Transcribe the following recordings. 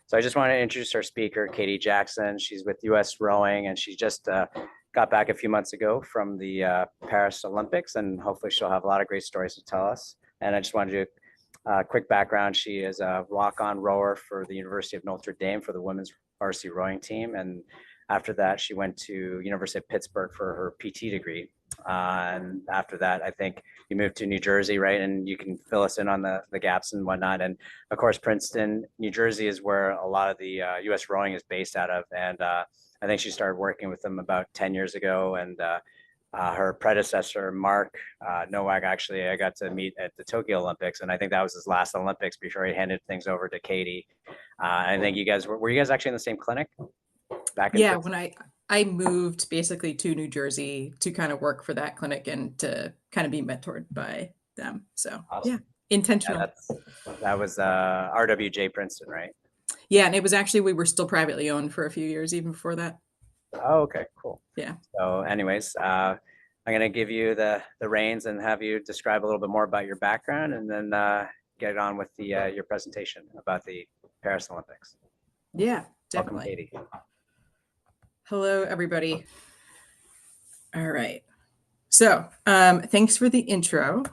So I just want to introduce our speaker, Kaity Jackson. She's with US Rowing, and she just got back a few months ago from the Paris Olympics, and hopefully she'll have a lot of great stories to tell us. And I just wanted to do a quick background. She is a walk-on rower for the University of Notre Dame for the women's varsity rowing team. And after that, she went to University of Pittsburgh for her PT degree. And after that, I think you moved to New Jersey, right? And you can fill us in on the gaps and whatnot. And of course, Princeton, New Jersey is where a lot of the US rowing is based out of. And I think she started working with them about 10 years ago. And her predecessor, Mark Nowak, actually, I got to meet at the Tokyo Olympics. And I think that was his last Olympics before he handed things over to Kaity. I think you guys were you guys actually in the same clinic back in Yeah, Princeton? when I moved basically to New Jersey to kind of work for that clinic and to kind of be mentored by them. So yeah, Awesome. Yeah, intentional. that was RWJ Princeton, right? Yeah, and it was actually we were still privately owned for a few years even before that. Oh, okay, cool. Yeah. So, anyways, I'm gonna give you the reins and have you describe a little bit more about your background, and then get on with the your presentation about the Paris Olympics. Yeah, Welcome, definitely. Kaity. Hello, everybody. All right. So thanks for the intro.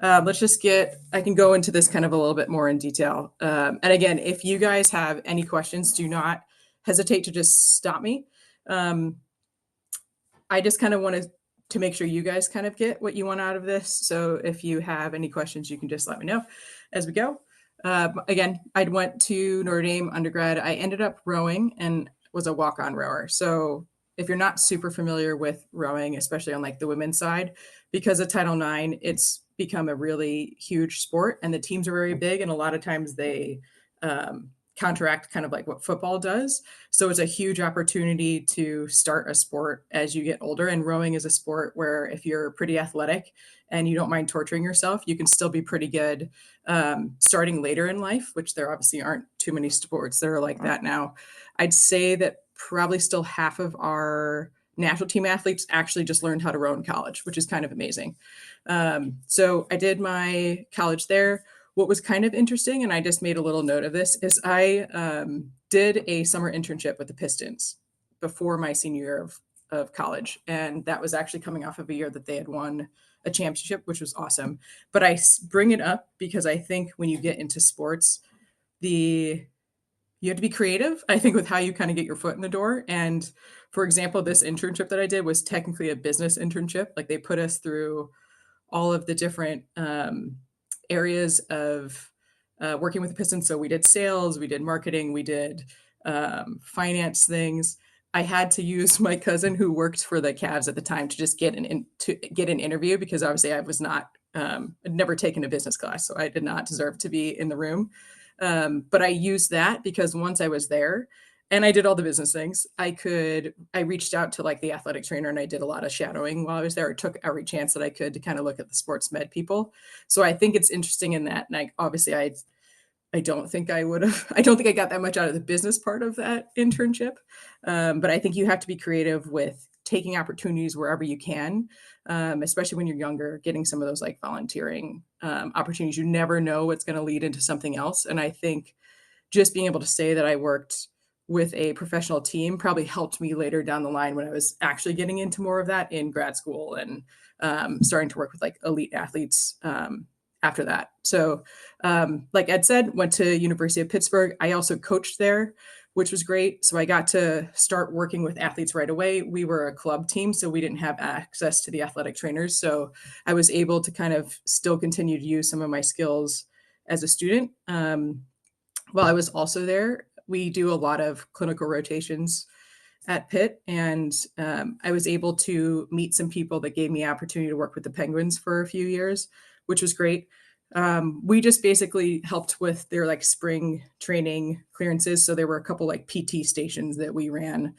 Let's just I can go into this kind of a little bit more in detail. And again, if you guys have any questions, do not hesitate to just stop me. I just kind of wanted to make sure you guys kind of get what you want out of this. So if you have any questions, you can just let me know as we go. Again, I went to Notre Dame undergrad. I ended up rowing and was a walk-on rower. So if you're not super familiar with rowing, especially on like the women's side, because of Title IX, it's become a really huge sport and the teams are very big. And a lot of times they counteract kind of like what football does. So it's a huge opportunity to start a sport as you get older. And rowing is a sport where if you're pretty athletic and you don't mind torturing yourself, you can still be pretty good starting later in life, which there obviously aren't too many sports that are like that now. I'd say that probably still half of our national team athletes actually just learned how to row in college, which is kind of amazing. So I did my college there. What was kind of interesting, and I just made a little note of this, is I did a summer internship with the Pistons before my senior year of college. And that was actually coming off of a year that they had won a championship, which was awesome. But I bring it up because I think when you get into sports, you have to be creative, I think, with how you kind of get your foot in the door. And for example, this internship that I did was technically a business internship. Like they put us through all of the different areas of working with the Pistons. So we did sales, we did marketing, we did finance things. I had to use my cousin who worked for the Cavs at the time to just get an interview because obviously I was not I'd never taken a business class, so I did not deserve to be in the room. But I used that because once I was there and I did all the business things, I reached out to like the athletic trainer and I did a lot of shadowing while I was there. I took every chance that I could to kind of look at the sports med people. So I think it's interesting in that. And I don't think I would have, I don't think I got that much out of the business part of that internship. But I think you have to be creative with taking opportunities wherever you can, especially when you're younger, getting some of those like volunteering opportunities. You never know what's going to lead into something else. And I think just being able to say that I worked with a professional team probably helped me later down the line when I was actually getting into more of that in grad school and starting to work with like elite athletes after that. So like Ed said, went to University of Pittsburgh. I also coached there, which was great. So I got to start working with athletes right away. We were a club team, so we didn't have access to the athletic trainers. So I was able to kind of still continue to use some of my skills as a student. While I was also there, we do a lot of clinical rotations at Pitt, and I was able to meet some people that gave me opportunity to work with the Penguins for a few years, which was great. We just basically helped with their like spring training clearances. So there were a couple like PT stations that we ran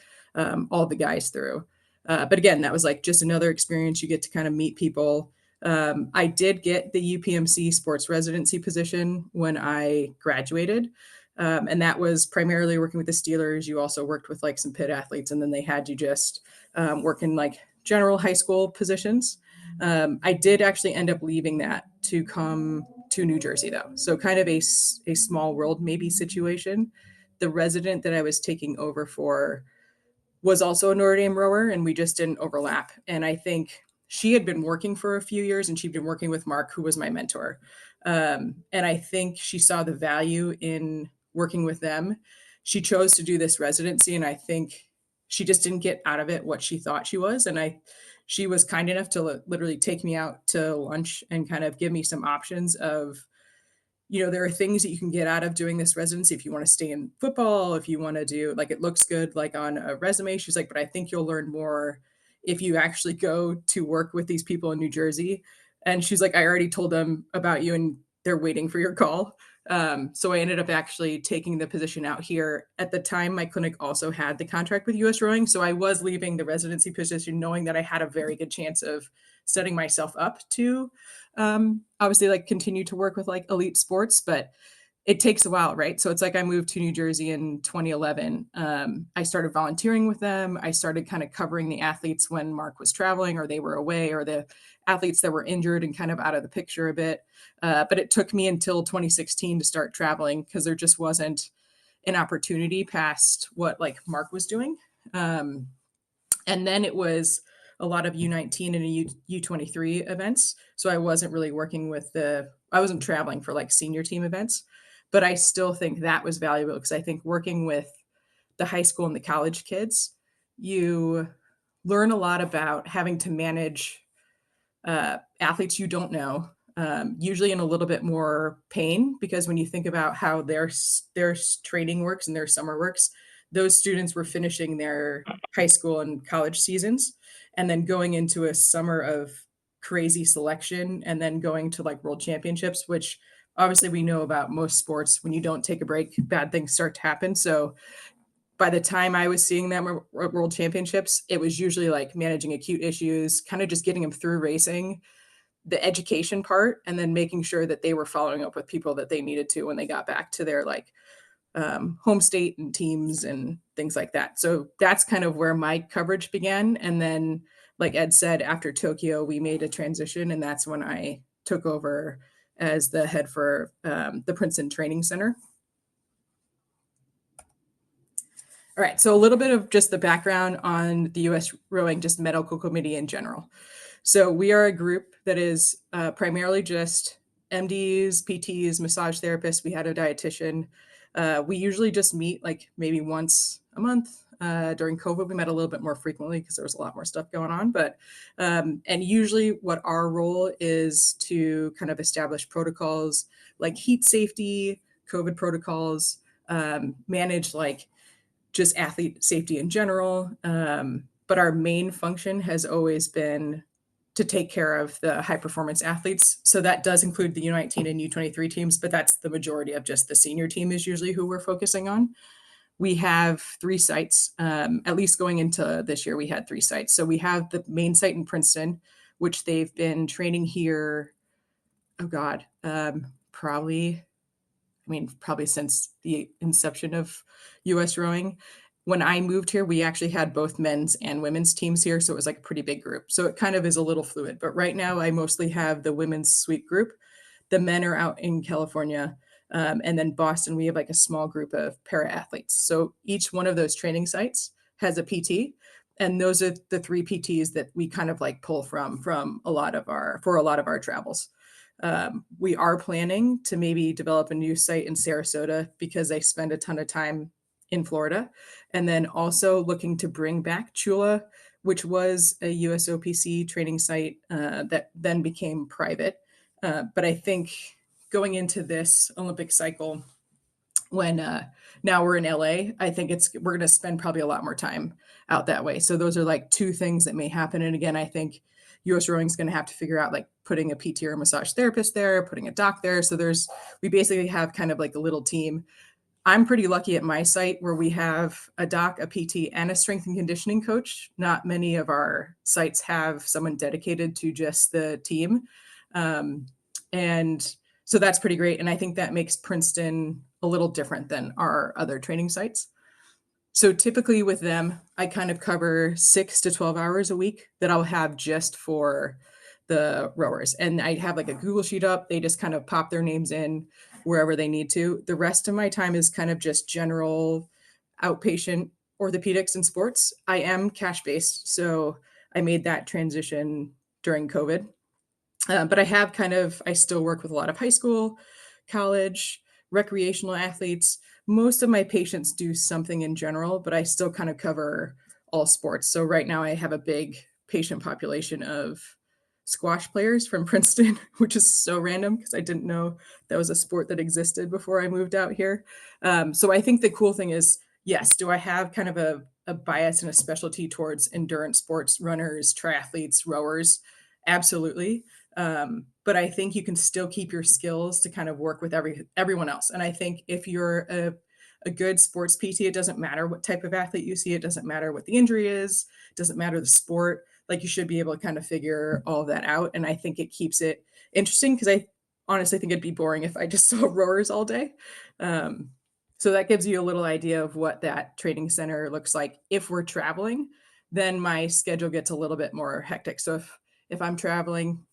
all the guys through. But again, that was like just another experience. You get to kind of meet people. I did get the UPMC sports residency position when I graduated. And that was primarily working with the Steelers. You also worked with like some Pitt athletes, and then they had you just work in like general high school positions. I did actually end up leaving that to come to New Jersey, though. So kind of a small world maybe situation the resident that I was taking over for was also a Notre Dame rower, and we just didn't overlap. And I think she had been working for a few years, and she'd been working with Mark, who was my mentor. And I think she saw the value in working with them. She chose to do this residency, and I think she just didn't get out of it what she thought she was. She was kind enough to literally take me out to lunch and kind of give me some options of, there are things that you can get out of doing this residency if you want to stay in football, if you want to do, like, it looks good like on a resume. She's like, but I think you'll learn more if you actually go to work with these people in New Jersey. And she's like, I already told them about you and they're waiting for your call. So I ended up actually taking the position out here. At the time, my clinic also had the contract with US Rowing. So I was leaving the residency position knowing that I had a very good chance of setting myself up to obviously like continue to work with like elite sports, but it takes a while, right? So it's like I moved to New Jersey in 2011. I started volunteering with them. I started kind of covering the athletes when Mark was traveling or they were away, or the athletes that were injured and kind of out of the picture a bit. But it took me until 2016 to start traveling because there just wasn't an opportunity past what like Mark was doing. And then it was a lot of U19 and U23 events. So I wasn't really working with I wasn't traveling for like senior team events, but I still think that was valuable because I think working with the high school and the college kids, you learn a lot about having to manage athletes you don't know, usually in a little bit more pain, because when you think about how their training works and their summer works, those students were finishing their high school and college seasons and then going into a summer of crazy selection and then going to like world championships, which obviously we know about most sports. When you don't take a break, bad things start to happen. So by the time I was seeing them at world championships, it was usually like managing acute issues, kind of just getting them through racing, the education part, and then making sure that they were following up with people that they needed to when they got back to their like home state and teams and things like that. So that's kind of where my coverage began. And then, like Ed said, after Tokyo, we made a transition, and that's when I took over as the head for the Princeton Training Center. All right, so a little bit of just the background on the U.S. Rowing, just medical committee in general. So we are a group that is primarily just MDs, PTs, massage therapists. We had a dietitian. We usually just meet like maybe once a month. During COVID, we met a little bit more frequently because there was a lot more stuff going on. But and usually what our role is to kind of establish protocols like heat safety, COVID protocols, manage like just athlete safety in general. But our main function has always been to take care of the high performance athletes. So that does include the U19 and U23 teams, but that's the majority of just the senior team is usually who we're focusing on. We have 3 sites, at least going into this year, we had 3 sites. So we have the main site in Princeton, which they've been training here, probably since the inception of US Rowing. When I moved here, we actually had both men's and women's teams here. So it was like a pretty big group. So it kind of is a little fluid. But right now, I mostly have the women's suite group. The men are out in California. And then Boston, we have like a small group of para athletes. So each one of those training sites has a PT. And those are the 3 PTs that we kind of like pull from a lot of our travels. We are planning to maybe develop a new site in Sarasota because they spend a ton of time in Florida. And then also looking to bring back Chula, which was a USOPC training site that then became private. But I think going into this Olympic cycle, when now we're in LA, I think we're going to spend probably a lot more time out that way. So those are like 2 things that may happen. And again, I think US Rowing is going to have to figure out like putting a PT or a massage therapist there, putting a doc there. So we basically have kind of like a little team. I'm pretty lucky at my site where we have a doc, a PT, and a strength and conditioning coach. Not many of our sites have someone dedicated to just the team. And so that's pretty great. And I think that makes Princeton a little different than our other training sites. So typically with them, I kind of cover 6 to 12 hours a week that I'll have just for the rowers. And I have like a Google sheet up. They just kind of pop their names in. wherever they need to. The rest of my time is kind of just general outpatient orthopedics and sports. I am cash based, so I made that transition during COVID. But I still work with a lot of high school, college, recreational athletes. Most of my patients do something in general, but I still kind of cover all sports. So right now I have a big patient population of squash players from Princeton, which is so random because I didn't know that was a sport that existed before I moved out here. So I think the cool thing is, yes, do I have kind of a bias and a specialty towards endurance sports, runners, triathletes, rowers? Absolutely. But I think you can still keep your skills to kind of work with everyone else. And I think if you're a good sports PT, it doesn't matter what type of athlete you see, it doesn't matter what the injury is, it doesn't matter the sport. Like you should be able to kind of figure all of that out. And I think it keeps it interesting because I honestly think it'd be boring if I just saw rowers all day. So that gives you a little idea of what that training center looks like. If we're traveling, then my schedule gets a little bit more hectic. So if I'm traveling,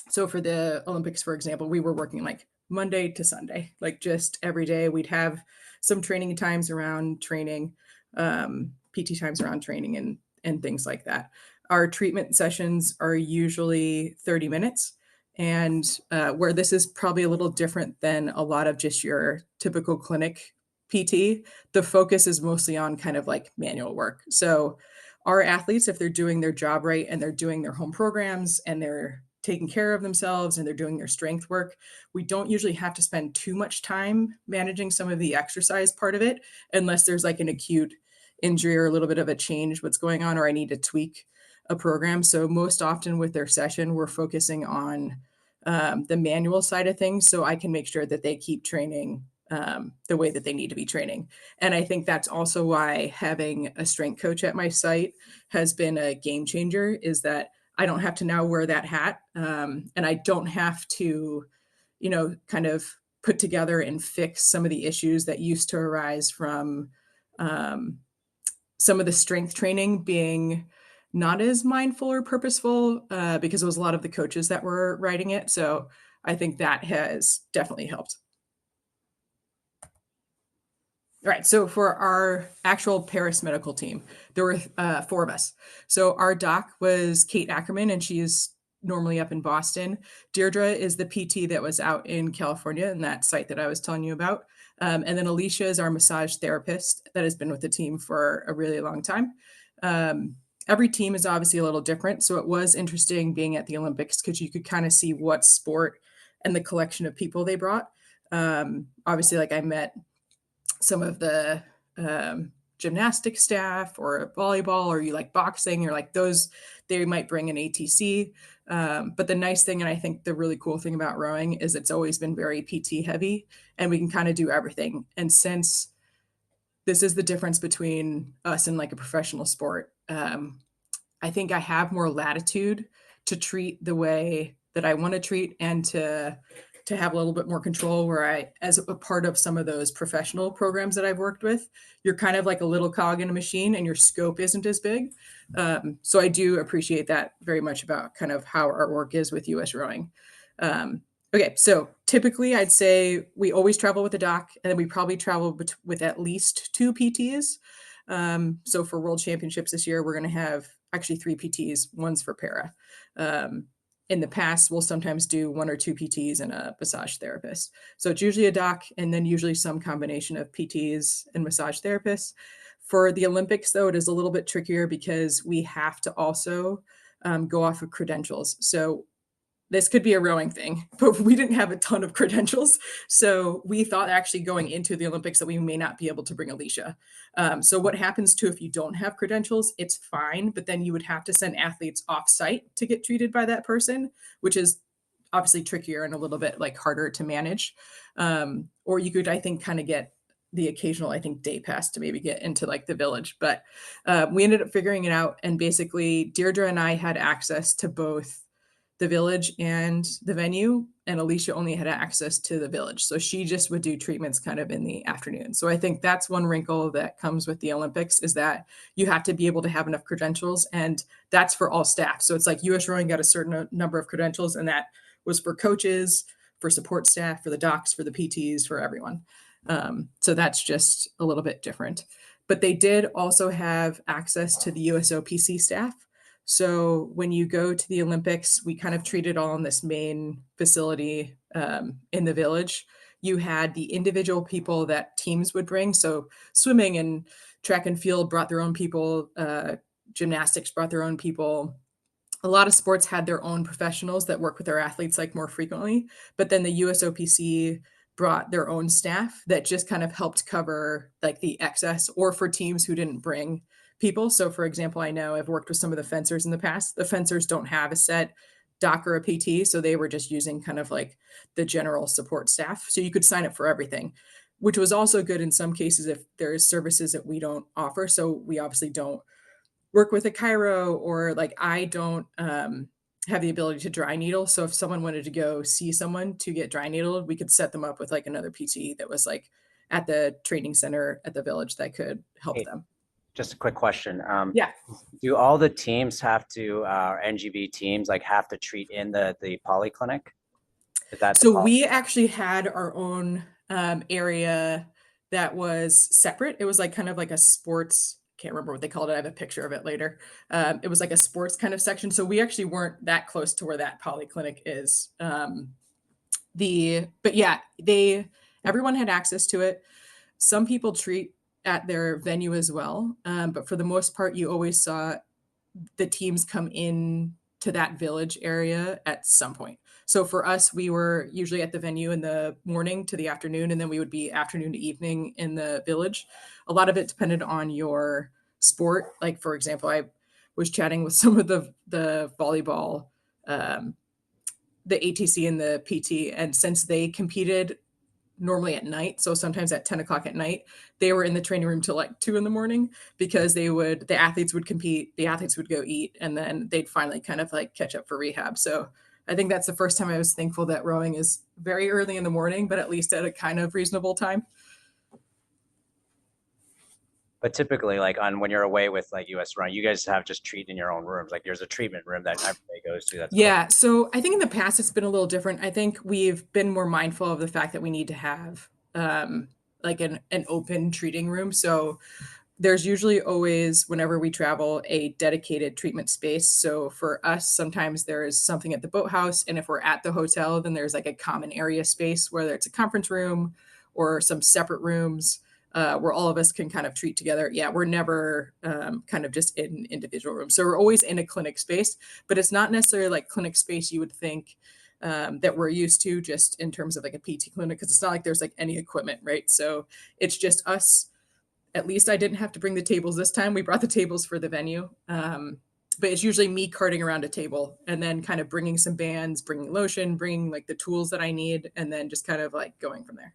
so for the Olympics, for example, we were working like Monday to Sunday, like just every day. We'd have some training times around training, PT times around training, and things like that. Our treatment sessions are usually 30 minutes. And where this is probably a little different than a lot of just your typical clinic PT, the focus is mostly on kind of like manual work. So our athletes, if they're doing their job right and they're doing their home programs and they're taking care of themselves and they're doing their strength work, we don't usually have to spend too much time managing some of the exercise part of it, unless there's like an acute injury or a little bit of a change what's going on, or I need to tweak a program. So most often with their session, we're focusing on the manual side of things, so I can make sure that they keep training the way that they need to be training. And I think that's also why having a strength coach at my site has been a game changer, is that I don't have to now wear that hat. And I don't have to, kind of put together and fix some of the issues that used to arise from some of the strength training being not as mindful or purposeful because it was a lot of the coaches that were writing it. So I think that has definitely helped. All right, so for our actual Paris medical team, there were 4 of us. So our doc was Kate Ackerman, and she's normally up in Boston. Deirdre is the PT that was out in California in that site that I was telling you about. And then Alicia is our massage therapist that has been with the team for a really long time. Every team is obviously a little different. So it was interesting being at the Olympics because you could kind of see what sport and the collection of people they brought. Obviously, like I met some of the gymnastic staff or volleyball, or you like boxing, or like those, they might bring an ATC. But the nice thing, and I think the really cool thing about rowing, is it's always been very PT heavy and we can kind of do everything. And since this is the difference between us and like a professional sport, I think I have more latitude to treat the way that I want to treat, and to have a little bit more control, where I, as a part of some of those professional programs that I've worked with, you're kind of like a little cog in a machine and your scope isn't as big. So I do appreciate that very much about kind of how our work is with US rowing. Okay, so typically I'd say we always travel with a doc, and then we probably travel with at least 2 PTs. So for World Championships this year, we're going to have actually 3 PTs, one's for para. In the past, we'll sometimes do 1 or 2 PTs and a massage therapist. So it's usually a doc and then usually some combination of PTs and massage therapists. For the Olympics, though, it is a little bit trickier because we have to also go off of credentials. So this could be a rowing thing, but we didn't have a ton of credentials. So we thought actually going into the Olympics that we may not be able to bring Alicia. So what happens too, if you don't have credentials, it's fine, but then you would have to send athletes off site to get treated by that person, which is obviously trickier and a little bit like harder to manage. Or you could, I think, kind of get the occasional, I think, day pass to maybe get into like the village. But we ended up figuring it out. And basically Deirdre and I had access to both the village and the venue, and Alicia only had access to the village. So she just would do treatments kind of in the afternoon. So I think that's one wrinkle that comes with the Olympics, is that you have to be able to have enough credentials, and that's for all staff. So it's like US Rowing got a certain number of credentials, and that was for coaches, for support staff, for the docs, for the PTs, for everyone. So that's just a little bit different. But they did also have access to the USOPC staff. So when you go to the Olympics, we kind of treat it all in this main facility in the village. You had the individual people that teams would bring. So swimming and track and field brought their own people. Gymnastics brought their own people. A lot of sports had their own professionals that work with their athletes like more frequently. But then the USOPC brought their own staff that just kind of helped cover like the excess, or for teams who didn't bring people. So for example, I know I've worked with some of the fencers in the past. The fencers don't have a set doc or a PT, so they were just using kind of like the general support staff. So you could sign up for everything, which was also good in some cases if there's services that we don't offer. So we obviously don't work with a chiro, or like I don't have the ability to dry needle. So if someone wanted to go see someone to get dry needled, we could set them up with like another PT that was like at the training center at the village that could help Hey, them. just a quick question. Yeah. Do all the teams have to, NGB teams like have to treat in the polyclinic? Is that the So poly? we actually had our own area that was separate. It was like kind of like a sports, can't remember what they called it. I have a picture of it later. It was like a sports kind of section. So we actually weren't that close to where that polyclinic is. But yeah, everyone had access to it. Some people treat at their venue as well. But for the most part, you always saw the teams come in to that village area at some point. So for us, we were usually at the venue in the morning to the afternoon, and then we would be afternoon to evening in the village. A lot of it depended on your sport. Like for example, I was chatting with some of the volleyball, the ATC and the PT, and since they competed normally at night, so sometimes at 10 o'clock at night, they were in the training room till like 2 in the morning, because the athletes would compete, the athletes would go eat, and then they'd finally kind of like catch up for rehab. So I think that's the first time I was thankful that rowing is very early in the morning, but at least at a kind of reasonable time. But typically, like when you're away with like US Run, you guys have just treat in your own rooms. Like there's a treatment room that everybody goes to. That's close. Yeah, so I think in the past it's been a little different. I think we've been more mindful of the fact that we need to have like an open treating room. So there's usually always, whenever we travel, a dedicated treatment space. So for us, sometimes there is something at the boathouse, and if we're at the hotel, then there's like a common area space, whether it's a conference room or some separate rooms where all of us can kind of treat together. Yeah, we're never kind of just in individual rooms. So we're always in a clinic space, but it's not necessarily like clinic space you would think that we're used to just in terms of like a PT clinic, because it's not like there's like any equipment, right? So it's just us. At least I didn't have to bring the tables this time. We brought the tables for the venue. But it's usually me carting around a table and then kind of bringing some bands, bringing lotion, bringing like the tools that I need, and then just kind of like going from there.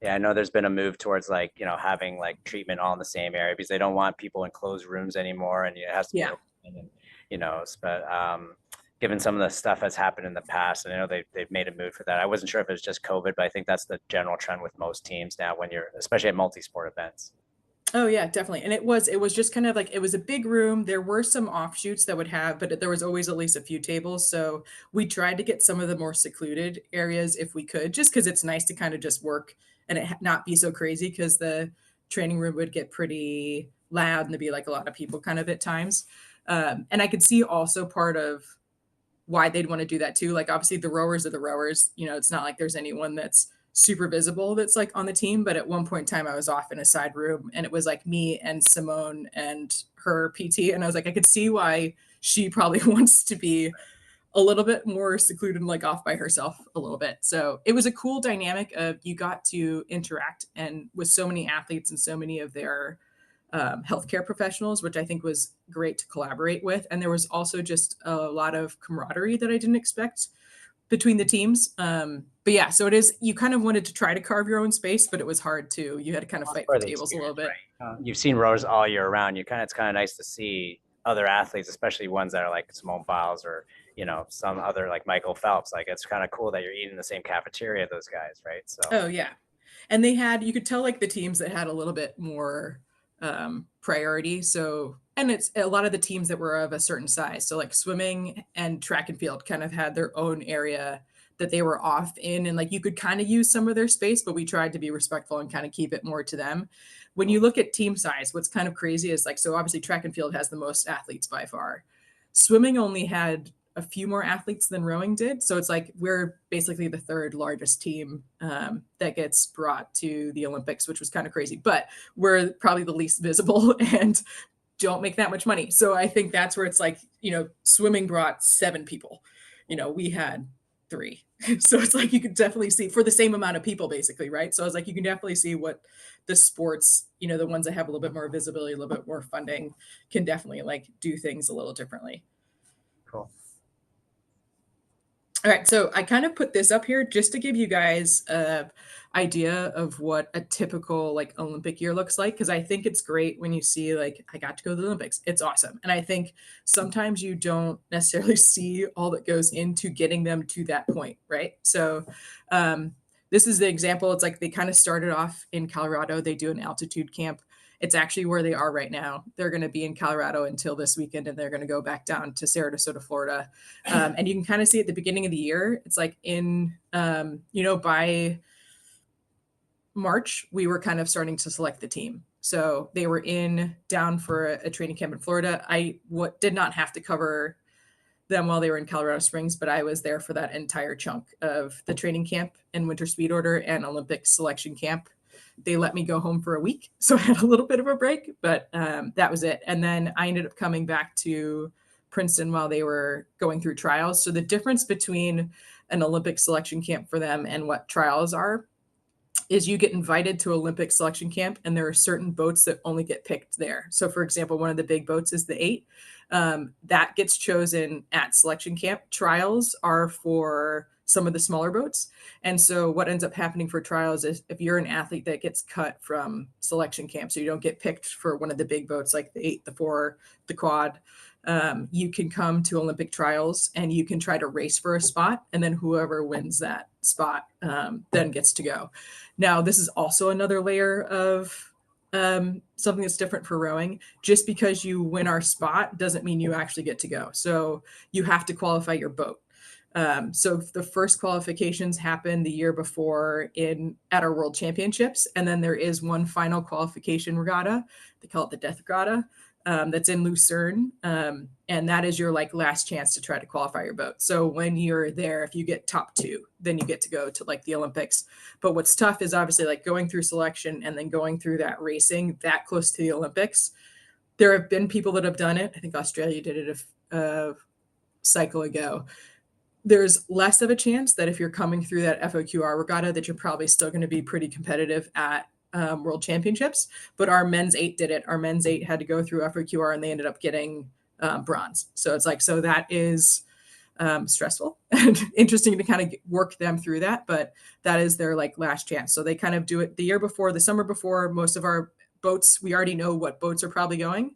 Yeah, I know there's been a move towards like, having like treatment all in the same area because they don't want people in closed rooms anymore, and it has to be Yeah. open, and, but given some of the stuff that's happened in the past, and I know they've made a move for that. I wasn't sure if it was just COVID, but I think that's the general trend with most teams now when you're, especially at multi-sport events. Oh yeah, definitely. And it was just kind of like, it was a big room. There were some offshoots that would have, but there was always at least a few tables. So we tried to get some of the more secluded areas if we could, just because it's nice to kind of just work and it not be so crazy, because the training room would get pretty loud and there'd be like a lot of people kind of at times. And I could see also part of why they'd want to do that too. Like obviously the rowers are the rowers, it's not like there's anyone that's super visible that's like on the team. But at one point in time, I was off in a side room and it was like me and Simone and her PT. And I was like, I could see why she probably wants to be a little bit more secluded and like off by herself a little bit. So it was a cool dynamic of you got to interact and with so many athletes and so many of their healthcare professionals, which I think was great to collaborate with. And there was also just a lot of camaraderie that I didn't expect between the teams. But yeah, so it is, you kind of wanted to try to carve your own space, but it was hard too. You had to kind of fight for For the tables a little experience, bit. right? You've seen rowers all year round. It's kind of nice to see other athletes, especially ones that are like Simone Biles or some other like Michael Phelps. Like it's kind of cool that you're eating the same cafeteria, those guys, right? So Oh yeah. And they had, you could tell like the teams that had a little bit more priority. So, and it's a lot of the teams that were of a certain size. So like swimming and track and field kind of had their own area that they were off in, and like you could kind of use some of their space, but we tried to be respectful and kind of keep it more to them. When you look at team size, what's kind of crazy is like, so obviously track and field has the most athletes by far. Swimming only had a few more athletes than rowing did. So it's like we're basically the third largest team that gets brought to the Olympics, which was kind of crazy, but we're probably the least visible and don't make that much money. So I think that's where it's like, swimming brought 7 people. We had 3. So it's like you could definitely see for the same amount of people, basically, right? So I was like, you can definitely see what the sports, the ones that have a little bit more visibility, a little bit more funding, can definitely like do things a little differently. Cool. All right, so I kind of put this up here just to give you guys an idea of what a typical like Olympic year looks like, because I think it's great when you see like I got to go to the Olympics. It's awesome. And I think sometimes you don't necessarily see all that goes into getting them to that point, right? So this is the example. It's like they kind of started off in Colorado. They do an altitude camp. It's actually where they are right now. They're going to be in Colorado until this weekend, and they're going to go back down to Sarasota, Florida. And you can kind of see at the beginning of the year, it's like in, by March, we were kind of starting to select the team. So they were down for a training camp in Florida. I did not have to cover them while they were in Colorado Springs, but I was there for that entire chunk of the training camp and winter speed order and Olympic selection camp. They let me go home for a week, so I had a little bit of a break, but that was it. And then I ended up coming back to Princeton while they were going through trials. So the difference between an Olympic selection camp for them and what trials are is you get invited to Olympic selection camp, and there are certain boats that only get picked there. So for example, one of the big boats is the 8. That gets chosen at selection camp. Trials are for some of the smaller boats. And so what ends up happening for trials is if you're an athlete that gets cut from selection camp, so you don't get picked for one of the big boats like the 8, the 4, the quad, you can come to Olympic trials and you can try to race for a spot. And then whoever wins that spot then gets to go. Now, this is also another layer of something that's different for rowing. Just because you win our spot doesn't mean you actually get to go. So you have to qualify your boat. So the first qualifications happen the year before at our World Championships, and then there is one final qualification regatta. They call it the Death Regatta. That's in Lucerne, and that is your like last chance to try to qualify your boat. So when you're there, if you get top 2, then you get to go to like the Olympics. But what's tough is obviously like going through selection and then going through that racing that close to the Olympics. There have been people that have done it. I think Australia did it a cycle ago. There's less of a chance that if you're coming through that FOQR regatta that you're probably still going to be pretty competitive at World Championships. But our men's 8 did it. Our men's 8 had to go through FOQR and they ended up getting bronze. So it's like, so that is stressful and interesting to kind of work them through that. But that is their like last chance. So they kind of do it the year before, the summer before. Most of our boats, we already know what boats are probably going.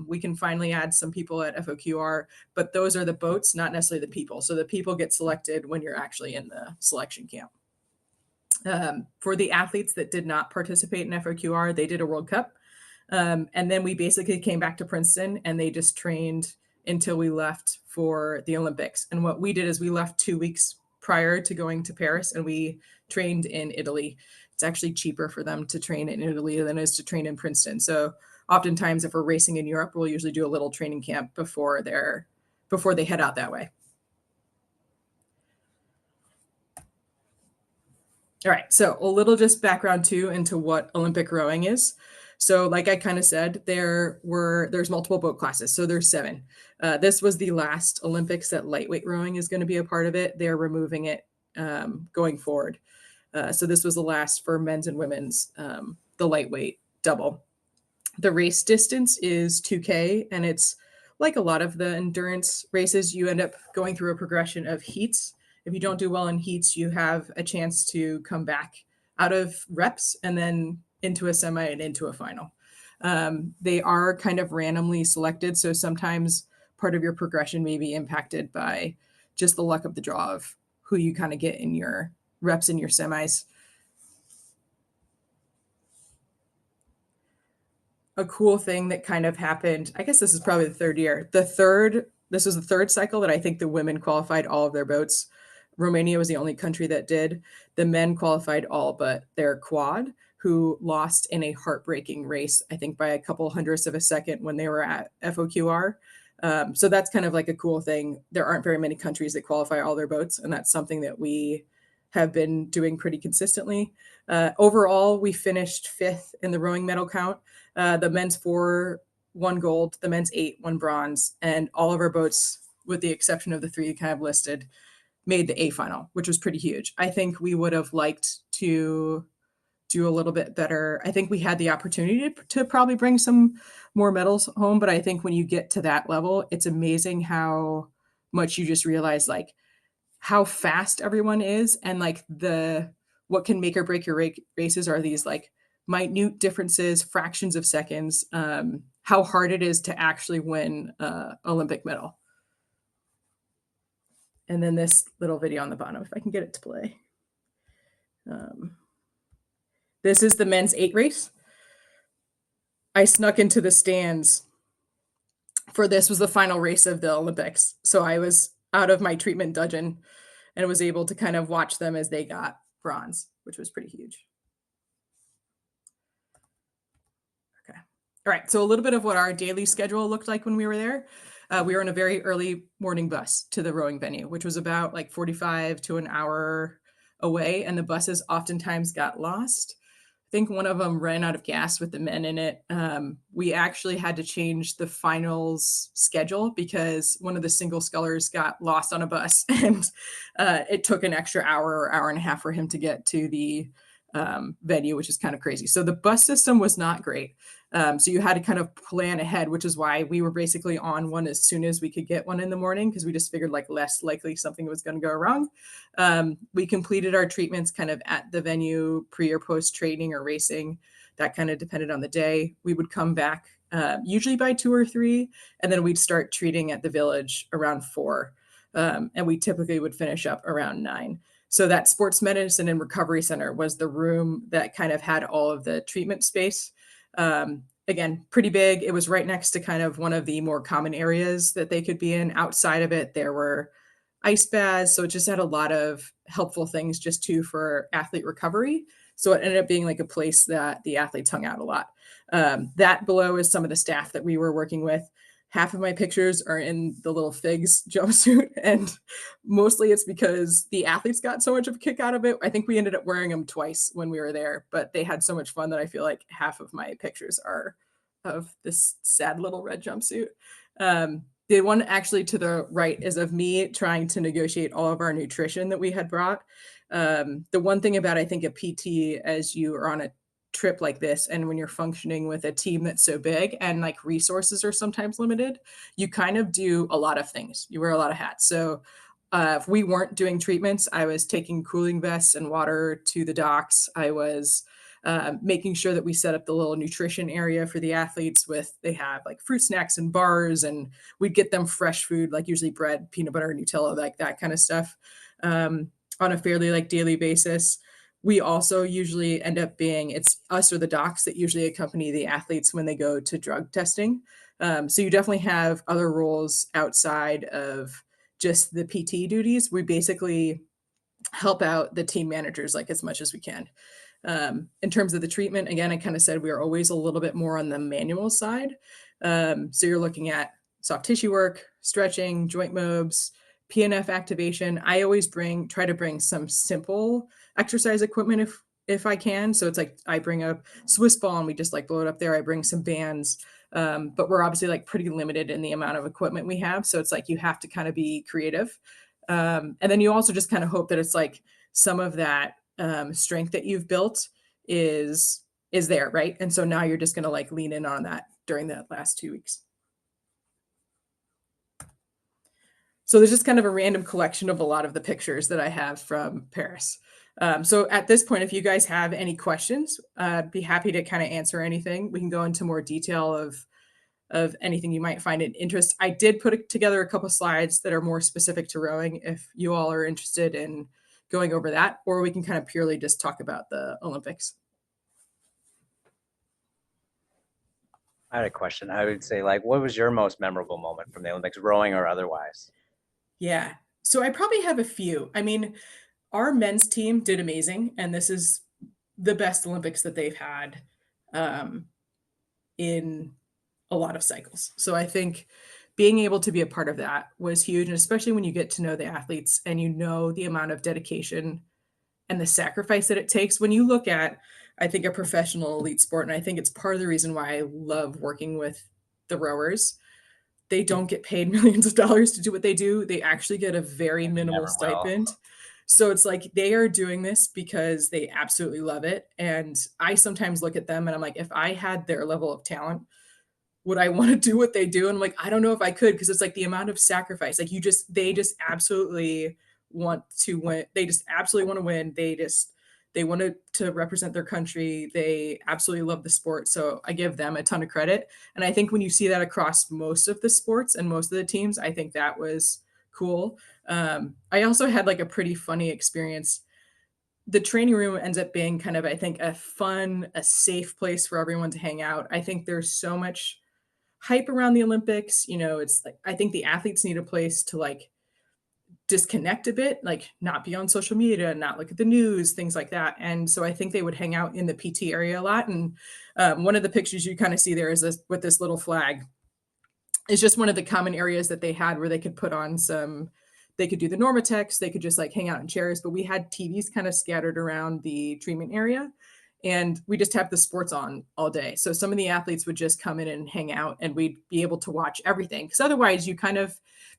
We can finally add some people at FOQR, but those are the boats, not necessarily the people. So the people get selected when you're actually in the selection camp. For the athletes that did not participate in FOQR, they did a World Cup. And then we basically came back to Princeton and they just trained until we left for the Olympics. And what we did is we left 2 weeks prior to going to Paris and we trained in Italy. It's actually cheaper for them to train in Italy than it is to train in Princeton. So oftentimes if we're racing in Europe, we'll usually do a little training camp before they head out that way. All right, so a little just background too into what Olympic rowing is. So like I kind of said, there's multiple boat classes. So there's 7. This was the last Olympics that lightweight rowing is going to be a part of it. They're removing it going forward. So this was the last for men's and women's, the lightweight double. The race distance is 2K, and it's like a lot of the endurance races, you end up going through a progression of heats. If you don't do well in heats, you have a chance to come back out of reps and then into a semi and into a final. They are kind of randomly selected, so sometimes part of your progression may be impacted by just the luck of the draw of who you kind of get in your reps in your semis. a cool thing that kind of happened. I guess this is probably the third year. This was the third cycle that I think the women qualified all of their boats. Romania was the only country that did. The men qualified all but their quad, who lost in a heartbreaking race, I think by a couple hundredths of a second when they were at FOQR. So that's kind of like a cool thing. There aren't very many countries that qualify all their boats, and that's something that we have been doing pretty consistently. Overall, we finished fifth in the rowing medal count. The men's 4 won gold, the men's 8 won bronze, and all of our boats, with the exception of the 3 kind of listed, made the A final, which was pretty huge. I think we would have liked to do a little bit better. I think we had the opportunity to probably bring some more medals home, but I think when you get to that level, it's amazing how much you just realize like how fast everyone is, and like what can make or break your races are these like minute differences, fractions of seconds, how hard it is to actually win Olympic medal. And then this little video on the bottom, if I can get it to play. This is the men's 8 race. I snuck into the stands for this was the final race of the Olympics. So I was out of my treatment dungeon and was able to kind of watch them as they got bronze, which was pretty huge. Okay. All right. So a little bit of what our daily schedule looked like when we were there. We were in a very early morning bus to the rowing venue, which was about like 45 to an hour away. And the buses oftentimes got lost. I think one of them ran out of gas with the men in it. We actually had to change the finals schedule because one of the single scullers got lost on a bus, and it took an extra hour or hour and a half for him to get to the venue, which is kind of crazy. So the bus system was not great. So you had to kind of plan ahead, which is why we were basically on one as soon as we could get one in the morning, because we just figured like less likely something was going to go wrong. We completed our treatments kind of at the venue pre or post training or racing. That kind of depended on the day. We would come back usually by 2 or 3, and then we'd start treating at the village around 4. And we typically would finish up around 9. So that sports medicine and recovery center was the room that kind of had all of the treatment space. Again, pretty big. It was right next to kind of one of the more common areas that they could be in. Outside of it, there were ice baths. So it just had a lot of helpful things just too for athlete recovery. So it ended up being like a place that the athletes hung out a lot. That below is some of the staff that we were working with. Half of my pictures are in the little figs jumpsuit, and mostly it's because the athletes got so much of a kick out of it. I think we ended up wearing them twice when we were there, but they had so much fun that I feel like half of my pictures are of this sad little red jumpsuit. The one actually to the right is of me trying to negotiate all of our nutrition that we had brought. The one thing about, I think, a PT, as you are on a trip like this and when you're functioning with a team that's so big and like resources are sometimes limited, you kind of do a lot of things. You wear a lot of hats. So if we weren't doing treatments, I was taking cooling vests and water to the docks. I was making sure that we set up the little nutrition area for the athletes they have like fruit snacks and bars, and we'd get them fresh food, like usually bread, peanut butter, Nutella, like that kind of stuff on a fairly like daily basis. We also usually end up being, it's us or the docs that usually accompany the athletes when they go to drug testing. So you definitely have other roles outside of just the PT duties. We basically help out the team managers like as much as we can. In terms of the treatment, again, I kind of said we are always a little bit more on the manual side. So you're looking at soft tissue work, stretching, joint mobs, PNF activation. I always try to bring some simple exercise equipment if I can. So it's like I bring a Swiss ball and we just like blow it up there. I bring some bands, but we're obviously like pretty limited in the amount of equipment we have. So it's like you have to kind of be creative. And then you also just kind of hope that it's like some of that strength that you've built is there, right? And so now you're just going to like lean in on that during the last 2 weeks. So there's just kind of a random collection of a lot of the pictures that I have from Paris. So at this point, if you guys have any questions, I'd be happy to kind of answer anything. We can go into more detail of anything you might find in interest. I did put together a couple slides that are more specific to rowing if you all are interested in going over that, or we can kind of purely just talk about the Olympics. I had a question. I would say, like, what was your most memorable moment from the Olympics, rowing or otherwise? Yeah. So I probably have a few. I mean, our men's team did amazing, and this is the best Olympics that they've had um, in a lot of cycles. So I think being able to be a part of that was huge, and especially when you get to know the athletes and you know the amount of dedication and the sacrifice that it takes. When you look at, I think, a professional elite sport, and I think it's part of the reason why I love working with the rowers. They don't get paid millions of dollars to do what they do. They actually get a very And you minimal never will. stipend. So it's like they are doing this because they absolutely love it. And I sometimes look at them and I'm like, if I had their level of talent, would I want to do what they do? And I'm like, I don't know if I could, because it's like the amount of sacrifice. Like they just absolutely want to win. They just absolutely want to win. They wanted to represent their country. They absolutely love the sport. So I give them a ton of credit. And I think when you see that across most of the sports and most of the teams, I think that was cool. I also had like a pretty funny experience. The training room ends up being kind of, I think, a fun, a safe place for everyone to hang out. I think there's so much hype around the Olympics. It's like I think the athletes need a place to like disconnect a bit, like not be on social media, not look at the news, things like that. And so I think they would hang out in the PT area a lot. And one of the pictures you kind of see there is this with this little flag. It's just one of the common areas that they had where they could put on some. They could do the Normatex, they could just like hang out in chairs, but we had TVs kind of scattered around the treatment area and we just have the sports on all day. So some of the athletes would just come in and hang out and we'd be able to watch everything. Because otherwise,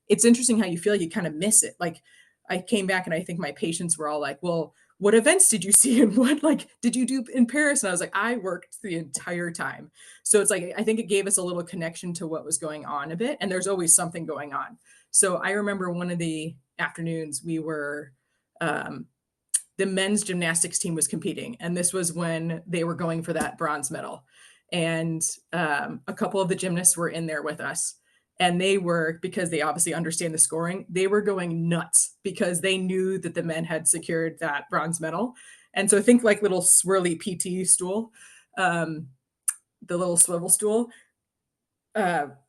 it's interesting how you feel like you kind of miss it. Like I came back and I think my patients were all like, well, what events did you see and what like did you do in Paris? And I was like, I worked the entire time. So it's like I think it gave us a little connection to what was going on a bit. And there's always something going on. So I remember one of the afternoons we were um, the men's gymnastics team was competing, and this was when they were going for that bronze medal. And a couple of the gymnasts were in there with us, and they were, because they obviously understand the scoring, they were going nuts because they knew that the men had secured that bronze medal. And so think like little swirly PT stool, um, the little swivel stool.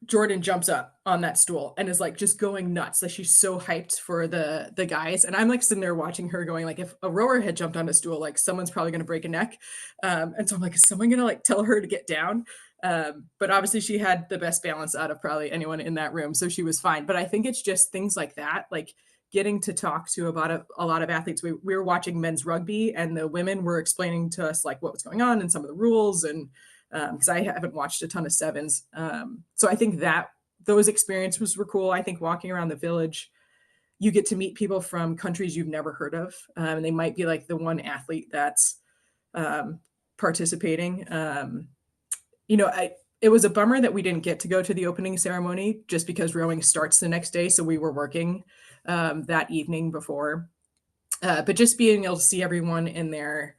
Jordan jumps up on that stool and is like just going nuts. Like she's so hyped for the guys. And I'm like sitting there watching her going like, if a rower had jumped on a stool, like someone's probably going to break a neck. And so I'm like, is someone going to like tell her to get down? But obviously she had the best balance out of probably anyone in that room. So she was fine. But I think it's just things like that, like getting to talk to about a lot of athletes. We were watching men's rugby and the women were explaining to us like what was going on and some of the rules and because I haven't watched a ton of sevens. So I think that those experiences were cool. I think walking around the village, you get to meet people from countries you've never heard of. And they might be like the one athlete that's um, participating. It was a bummer that we didn't get to go to the opening ceremony just because rowing starts the next day. So we were working that evening before. But just being able to see everyone in their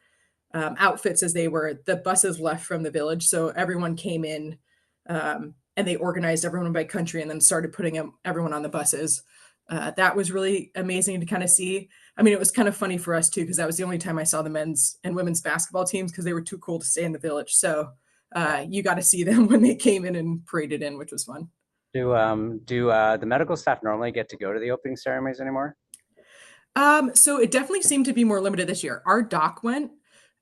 outfits as the buses left from the village. So everyone came in and they organized everyone by country and then started putting everyone on the buses. That was really amazing to kind of see. I mean, it was kind of funny for us too, because that was the only time I saw the men's and women's basketball teams because they were too cool to stay in the village. So you got to see them when they came in and paraded in, which was fun. Do the medical staff normally get to go to the opening ceremonies anymore? So it definitely seemed to be more limited this year. Our doc went,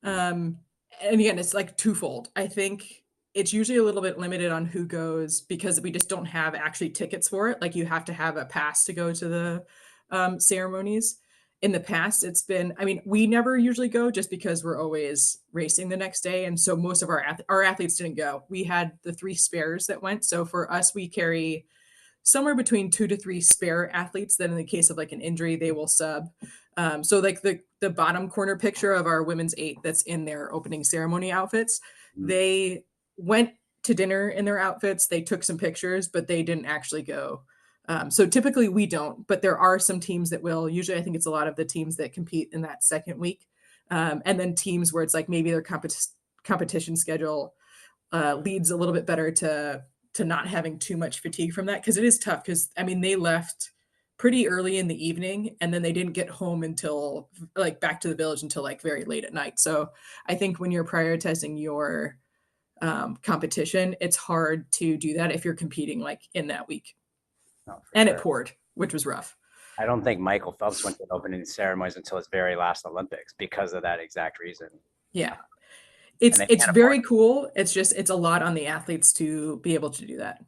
um, and again, it's like twofold. I think it's usually a little bit limited on who goes because we just don't have actually tickets for it. Like you have to have a pass to go to the ceremonies. In the past, it's been, I mean, we never usually go just because we're always racing the next day. And so most of our athletes didn't go. We had the three spares that went. So for us, we carry somewhere between 2 to 3 spare athletes that in the case of like an injury they will sub. So like the bottom corner picture of our women's 8 that's in their opening ceremony outfits, Mm. they went to dinner in their outfits, they took some pictures, but they didn't actually go. So typically we don't, but there are some teams that will. Usually I think it's a lot of the teams that compete in that second week, and then teams where it's like maybe their competition schedule leads a little bit better to not having too much fatigue from that, because it is tough. Because I mean, they left pretty early in the evening, and then they didn't get home until like back to the village until like very late at night. So I think when you're prioritizing your competition, it's hard to do that if you're competing like in that week. No, for And it sure. poured, which was rough. I don't think Michael Phelps went to the opening ceremonies until his very last Olympics because of that exact reason. Yeah. And they It's can't afford very cool. It's a lot on the athletes to be able to do that.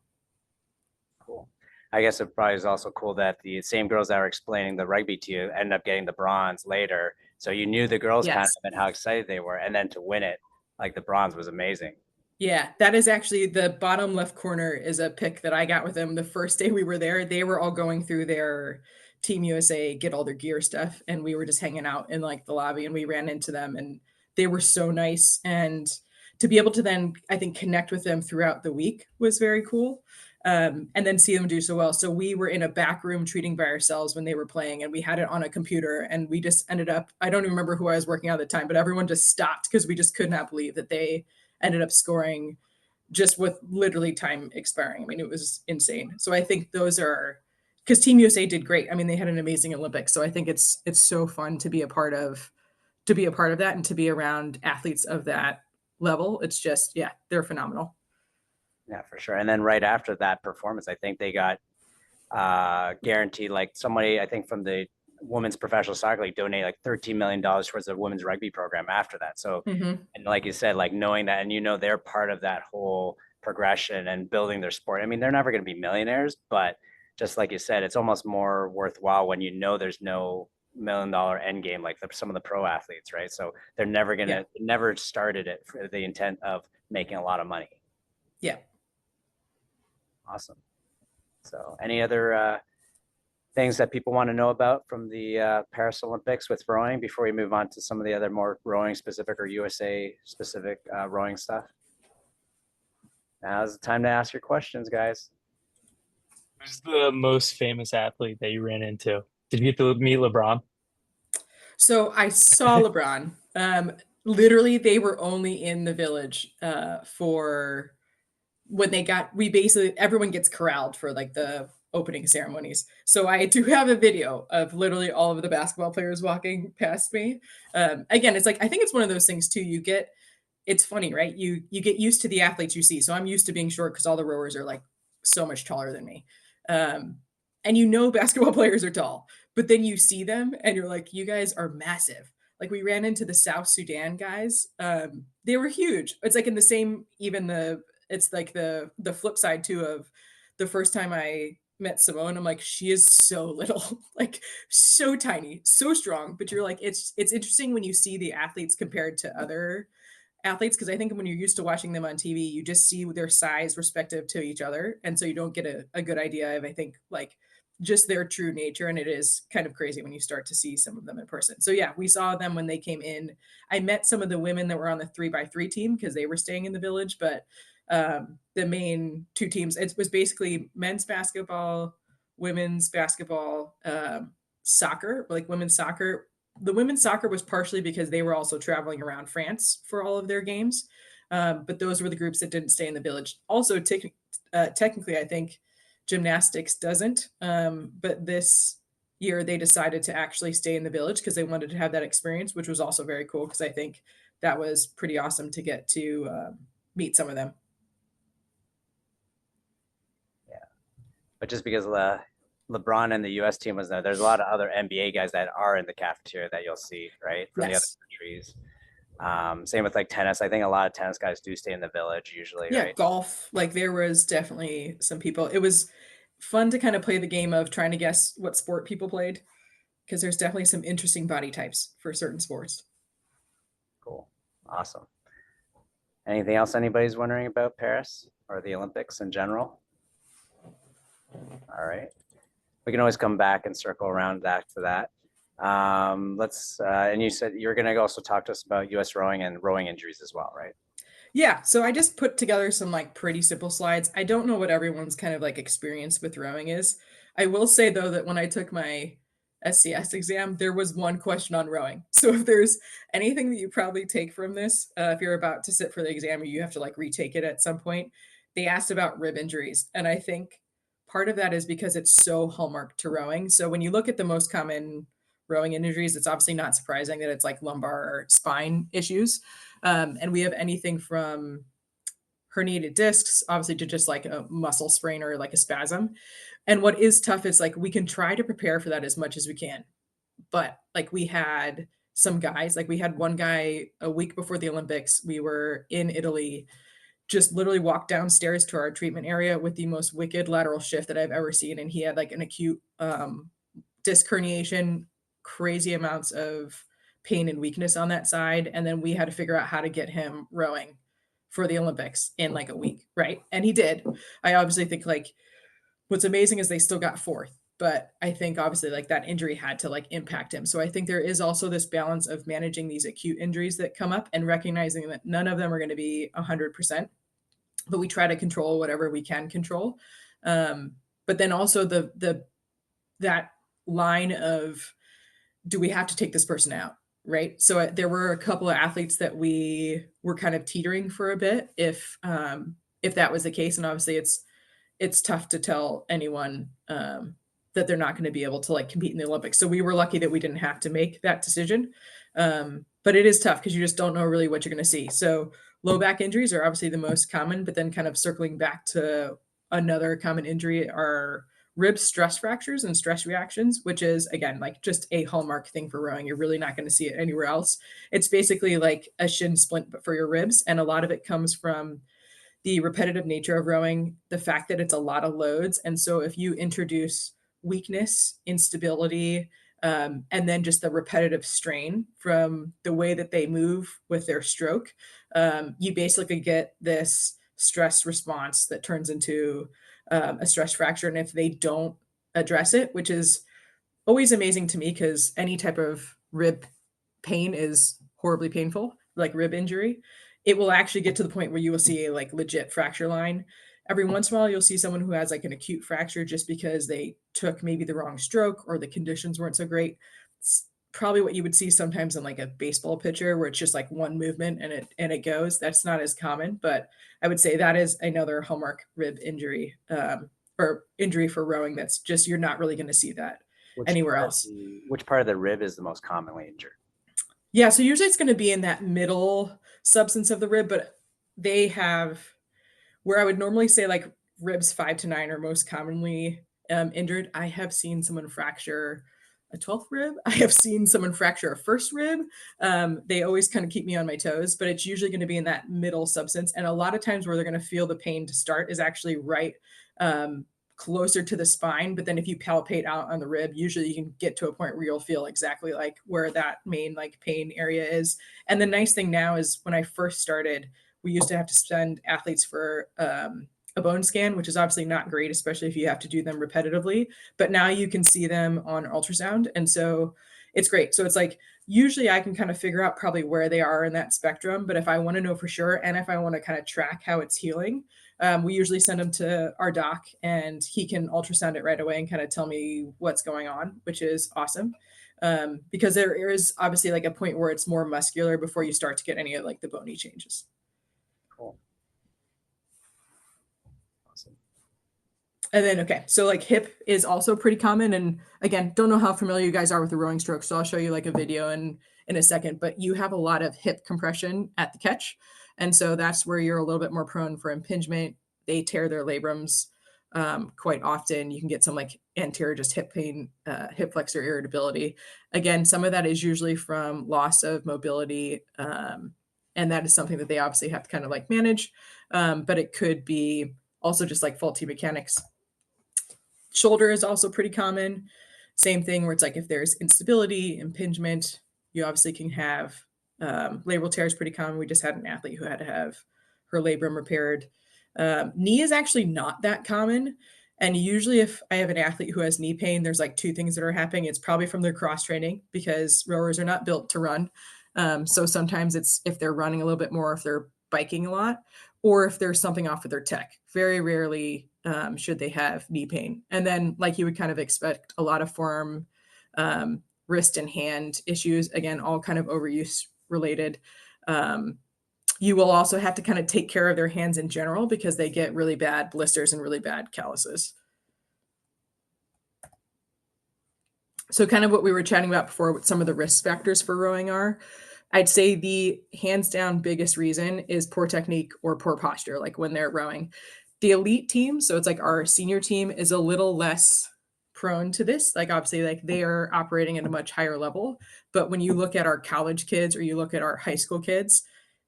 cool. I guess it probably is also cool that the same girls that were explaining the rugby to you end up getting the bronze later. So you knew the girls kind Yes. of and how excited they were, and then to win it, like the bronze was amazing. Yeah, that is actually the bottom left corner is a pic that I got with them the first day we were there. They were all going through their Team USA, get all their gear stuff, and we were just hanging out in like the lobby and we ran into them and they were so nice. And to be able to then, I think, connect with them throughout the week was very cool. And then see them do so well. So we were in a back room treating by ourselves when they were playing, and we had it on a computer. And we just ended up, I don't even remember who I was working out at the time, but everyone just stopped because we just could not believe that they ended up scoring just with literally time expiring. I mean, it was insane. So I think those are because Team USA did great. I mean, they had an amazing Olympics. So I think it's so fun to be a part of that and to be around athletes of that level. It's just, yeah, they're phenomenal. Yeah, for sure. And then right after that performance, I think they got guaranteed like somebody, I think from the women's professional soccer league donate like $13 million towards the women's rugby program after that. So, Mm-hmm. and like you said, like knowing that, and they're part of that whole progression and building their sport. I mean, they're never going to be millionaires, but just like you said, it's almost more worthwhile when there's no $1 million end game like some of the pro athletes, right? So they're never going Yeah. to, never started it for the intent of making a lot of money. Yeah. Awesome. So, any other things that people want to know about from the Paris Olympics with rowing before we move on to some of the other more rowing specific or USA specific rowing stuff? Now's the time to ask your questions, guys. Who's the most famous athlete that you ran into? Did you get to meet LeBron? So I saw LeBron. Literally, they were only in the village for when we basically everyone gets corralled for like the opening ceremonies. So I do have a video of literally all of the basketball players walking past me. Again, it's like I think it's one of those things too. It's funny, right? You get used to the athletes you see. So I'm used to being short because all the rowers are like so much taller than me. Um, and basketball players are tall, but then you see them and you're like, you guys are massive. Like we ran into the South Sudan guys. They were huge. It's like in the same, even it's like the flip side too of the first time I met Simone, I'm like, she is so little, like so tiny, so strong. But you're like, it's interesting when you see the athletes compared to other athletes because I think when you're used to watching them on TV, you just see their size respective to each other, and so you don't get a good idea of I think like just their true nature. And it is kind of crazy when you start to see some of them in person. So yeah, we saw them when they came in. I met some of the women that were on the 3x3 team because they were staying in the village, but the main two teams, it was basically men's basketball, women's basketball, soccer, like women's soccer. The women's soccer was partially because they were also traveling around France for all of their games. But those were the groups that didn't stay in the village. Also, technically, I think gymnastics doesn't. But this year they decided to actually stay in the village because they wanted to have that experience, which was also very cool because I think that was pretty awesome to get to meet some of them. Yeah, but just because LeBron and the U.S. team was there, there's a lot of other NBA guys that are in the cafeteria that you'll see, right, from the other Yes. countries. Same with like tennis. I think a lot of tennis guys do stay in the village usually, Yeah, right? golf. Like there was definitely some people. It was fun to kind of play the game of trying to guess what sport people played because there's definitely some interesting body types for certain sports. Cool. Awesome. Anything else anybody's wondering about Paris or the Olympics in general? All right. We can always come back and circle around back to that. And you said you're going to also talk to us about U.S. rowing and rowing injuries as well, right? Yeah, so I just put together some like pretty simple slides. I don't know what everyone's kind of like experience with rowing is. I will say though that when I took my SCS exam, there was one question on rowing. So if there's anything that you probably take from this, if you're about to sit for the exam or you have to like retake it at some point, they asked about rib injuries. And I think part of that is because it's so hallmark to rowing. So when you look at the most common rowing injuries, it's obviously not surprising that it's like lumbar or spine issues. And we have anything from herniated discs, obviously to just like a muscle sprain or like a spasm. And what is tough is like we can try to prepare for that as much as we can. But like we had some guys, like we had one guy a week before the Olympics, we were in Italy, just literally walked downstairs to our treatment area with the most wicked lateral shift that I've ever seen. And he had like an acute disc herniation, crazy amounts of pain and weakness on that side. And then we had to figure out how to get him rowing for the Olympics in like a week, right? And he did. I obviously think like what's amazing is they still got fourth, but I think obviously like that injury had to like impact him. So I think there is also this balance of managing these acute injuries that come up and recognizing that none of them are going to be 100%, but we try to control whatever we can control. But then also that line of, do we have to take this person out? Right. So there were a couple of athletes that we were kind of teetering for a bit if that was the case. And obviously it's tough to tell anyone that they're not going to be able to like compete in the Olympics. So we were lucky that we didn't have to make that decision. But it is tough because you just don't know really what you're going to see. So low back injuries are obviously the most common, but then kind of circling back to another common injury are rib stress fractures and stress reactions, which is again like just a hallmark thing for rowing. You're really not going to see it anywhere else. It's basically like a shin splint but for your ribs, and a lot of it comes from the repetitive nature of rowing, the fact that it's a lot of loads. And so if you introduce weakness, instability, and then just the repetitive strain from the way that they move with their stroke, you basically get this stress response that turns into a stress fracture. And if they don't address it, which is always amazing to me because any type of rib pain is horribly painful, like rib injury, it will actually get to the point where you will see a like legit fracture line. Every once in a while, you'll see someone who has like an acute fracture just because they took maybe the wrong stroke or the conditions weren't so great. It's probably what you would see sometimes in like a baseball pitcher where it's just like one movement and it goes. That's not as common, but I would say that is another hallmark rib injury or injury for rowing. That's just, you're not really going to see that anywhere else. Which part of the rib is the most commonly injured? Yeah, so usually it's going to be in that middle substance of the rib, but they have where I would normally say like ribs 5 to 9 are most commonly injured. I have seen someone fracture a 12th rib. I have seen someone fracture a first rib. They always kind of keep me on my toes, but it's usually going to be in that middle substance. And a lot of times where they're going to feel the pain to start is actually right closer to the spine. But then if you palpate out on the rib, usually you can get to a point where you'll feel exactly like where that main like pain area is. And the nice thing now is when I first started, we used to have to send athletes for a bone scan, which is obviously not great, especially if you have to do them repetitively. But now you can see them on ultrasound. And so it's great. So it's like, usually I can kind of figure out probably where they are in that spectrum. But if I want to know for sure, and if I want to kind of track how it's healing, we usually send them to our doc and he can ultrasound it right away and kind of tell me what's going on, which is awesome. Because there is obviously like a point where it's more muscular before you start to get any of like the bony changes. Cool. Awesome. And then, okay, so like hip is also pretty common. And again, don't know how familiar you guys are with the rowing stroke. So I'll show you like a video in a second, but you have a lot of hip compression at the catch. And so that's where you're a little bit more prone for impingement. They tear their labrums quite often. You can get some like anterior just hip pain, hip flexor irritability. Again, some of that is usually from loss of mobility. And that is something that they obviously have to kind of like manage. But it could be also just like faulty mechanics. Shoulder is also pretty common. Same thing where it's like if there's instability, impingement, you obviously can have labral tear is pretty common. We just had an athlete who had to have her labrum repaired. Knee is actually not that common. And usually if I have an athlete who has knee pain, there's like two things that are happening. It's probably from their cross training because rowers are not built to run. So sometimes it's if they're running a little bit more, if they're biking a lot, or if there's something off with their tech. Very rarely should they have knee pain. And then like you would kind of expect a lot of forearm, wrist and hand issues, again, all kind of overuse related. You will also have to kind of take care of their hands in general because they get really bad blisters and really bad calluses. So kind of what we were chatting about before, what some of the risk factors for rowing are. I'd say the hands down biggest reason is poor technique or poor posture, like when they're rowing. The elite team, so it's like our senior team, is a little less prone to this. Like obviously, like they are operating at a much higher level. But when you look at our college kids or you look at our high school kids,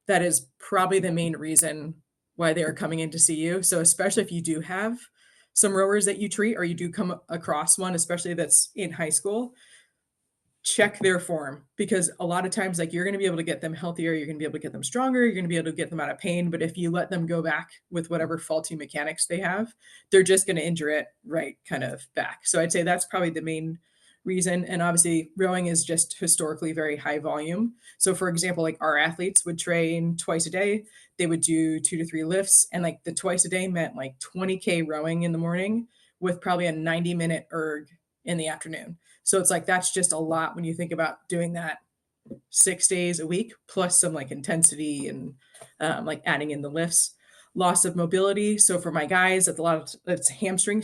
that is probably the main reason why they are coming in to see you. So especially if you do have some rowers that you treat or you do come across one, especially that's in high school, check their form, because a lot of times like you're going to be able to get them healthier, you're going to be able to get them stronger, you're going to be able to get them out of pain, but if you let them go back with whatever faulty mechanics they have, they're just going to injure it right kind of back. So I'd say that's probably the main reason. And obviously rowing is just historically very high volume. So for example, like our athletes would train twice a day, they would do 2 to 3 lifts, and like the twice a day meant like 20K rowing in the morning with probably a 90-minute erg in the afternoon. So it's like that's just a lot when you think about doing that 6 days a week, plus some like intensity and like adding in the lifts. Loss of mobility. So for my guys, it's hamstring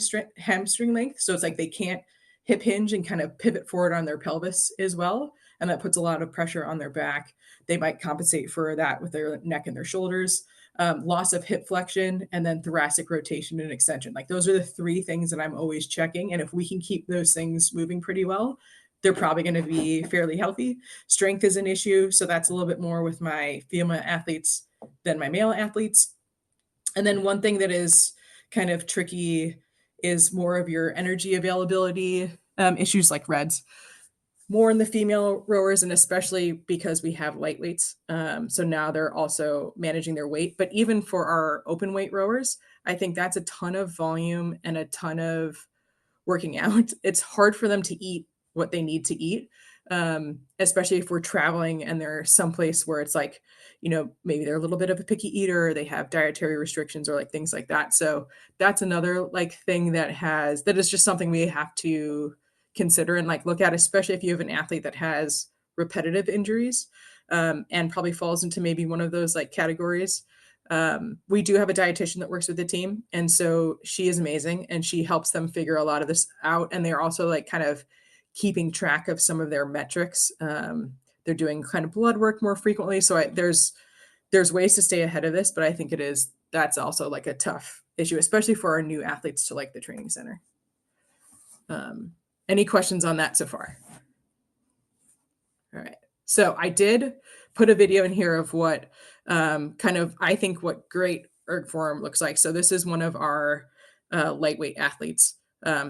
length. So it's like they can't hip hinge and kind of pivot forward on their pelvis as well, and that puts a lot of pressure on their back. They might compensate for that with their neck and their shoulders. Loss of hip flexion, and then thoracic rotation and extension. Like those are the 3 things that I'm always checking. And if we can keep those things moving pretty well, they're probably going to be fairly healthy. Strength is an issue. So that's a little bit more with my female athletes than my male athletes. And then one thing that is kind of tricky is more of your energy availability issues like REDs. More in the female rowers, and especially because we have lightweights. So now they're also managing their weight. But even for our open weight rowers, I think that's a ton of volume and a ton of working out. It's hard for them to eat what they need to eat, especially if we're traveling and they're someplace where it's like, maybe they're a little bit of a picky eater, or they have dietary restrictions or like things like that. So that's another like thing that is just something we have to consider and like look at, especially if you have an athlete that has repetitive injuries, and probably falls into maybe one of those like categories. We do have a dietitian that works with the team, and so she is amazing, and she helps them figure a lot of this out. And they're also like kind of keeping track of some of their metrics. They're doing kind of blood work more frequently, so there's ways to stay ahead of this. But I think that's also like a tough issue, especially for our new athletes to like the training center. Any questions on that so far? All right. So I did put a video in here of what I think what great erg form looks like. So this is one of our lightweight athletes.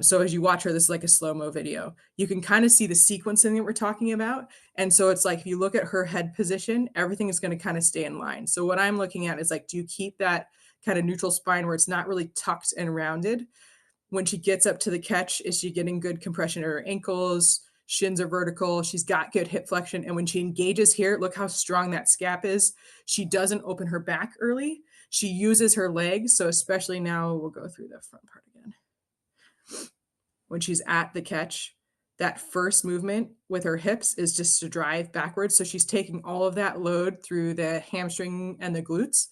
So as you watch her, this is like a slow-mo video. You can kind of see the sequencing that we're talking about. And so it's like, if you look at her head position, everything is going to kind of stay in line. So what I'm looking at is like, do you keep that kind of neutral spine where it's not really tucked and rounded? When she gets up to the catch, is she getting good compression of her ankles? Shins are vertical. She's got good hip flexion. And when she engages here, look how strong that scap is. She doesn't open her back early. She uses her legs. So especially now, we'll go through the front part again. When she's at the catch, that first movement with her hips is just to drive backwards. So she's taking all of that load through the hamstring and the glutes,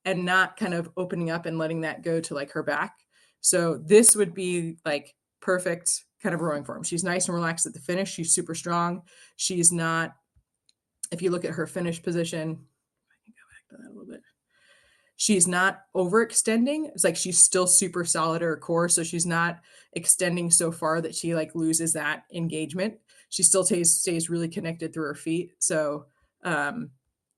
and not kind of opening up and letting that go to like her back. So this would be like perfect kind of rowing form. She's nice and relaxed at the finish. She's super strong. She's not, if you look at her finish position, I can go back to that a little bit. She's not overextending. It's like she's still super solid at her core. So she's not extending so far that she like loses that engagement. She still stays really connected through her feet. So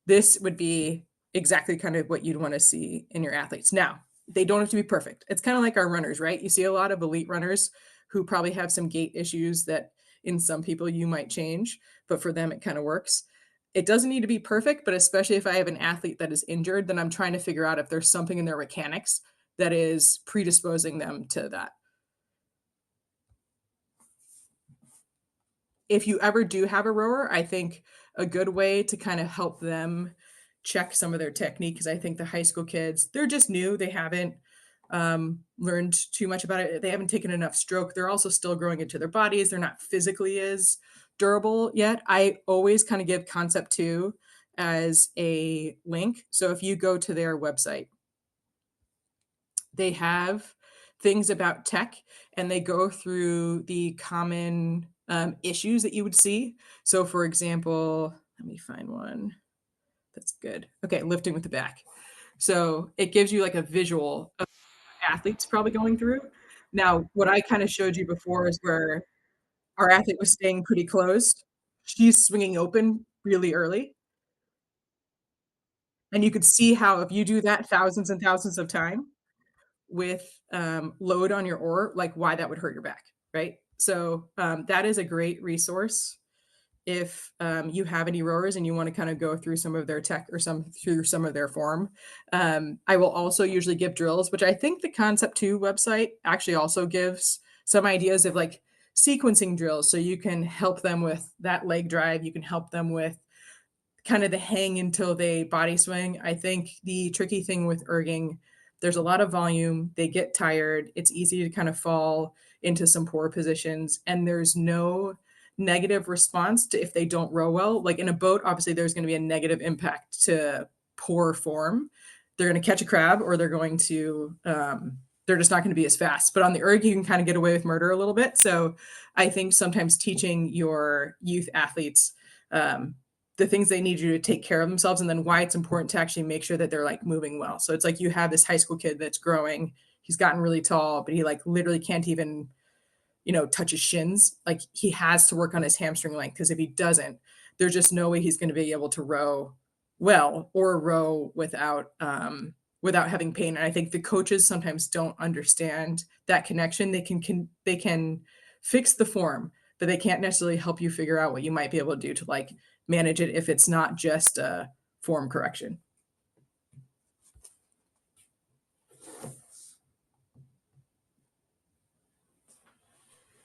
this would be exactly kind of what you'd want to see in your athletes. Now, they don't have to be perfect. It's kind of like our runners, right? You see a lot of elite runners who probably have some gait issues that in some people you might change, but for them it kind of works. It doesn't need to be perfect, but especially if I have an athlete that is injured, then I'm trying to figure out if there's something in their mechanics that is predisposing them to that. If you ever do have a rower, I think a good way to kind of help them check some of their technique, because I think the high school kids, they're just new. They haven't learned too much about it. They haven't taken enough stroke. They're also still growing into their bodies. They're not physically as durable yet. I always kind of give Concept 2 as a link. So if you go to their website, they have things about tech, and they go through the common issues that you would see. So for example, let me find one that's good. Okay, lifting with the back. So it gives you like a visual of what athletes probably going through. Now, what I kind of showed you before is where our athlete was staying pretty closed. She's swinging open really early. And you could see how if you do that thousands and thousands of time with load on your oar, like why that would hurt your back, right? So that is a great resource if you have any rowers and you want to kind of go through some of their tech or through some of their form. I will also usually give drills, which I think the Concept 2 website actually also gives some ideas of like sequencing drills. So you can help them with that leg drive. You can help them with kind of the hang until they body swing. I think the tricky thing with erging, there's a lot of volume. They get tired. It's easy to kind of fall into some poor positions, and there's no negative response to if they don't row well. Like in a boat, obviously there's going to be a negative impact to poor form. They're going to catch a crab, or they're just not going to be as fast. But on the erg, you can kind of get away with murder a little bit. So I think sometimes teaching your youth athletes the things they need you to take care of themselves, and then why it's important to actually make sure that they're like moving well. So it's like you have this high school kid that's growing, he's gotten really tall, but he like literally can't even, touch his shins. Like he has to work on his hamstring length, because if he doesn't, there's just no way he's going to be able to row well or row without having pain. And I think the coaches sometimes don't understand that connection. They can fix the form, but they can't necessarily help you figure out what you might be able to do to like manage it if it's not just a form correction.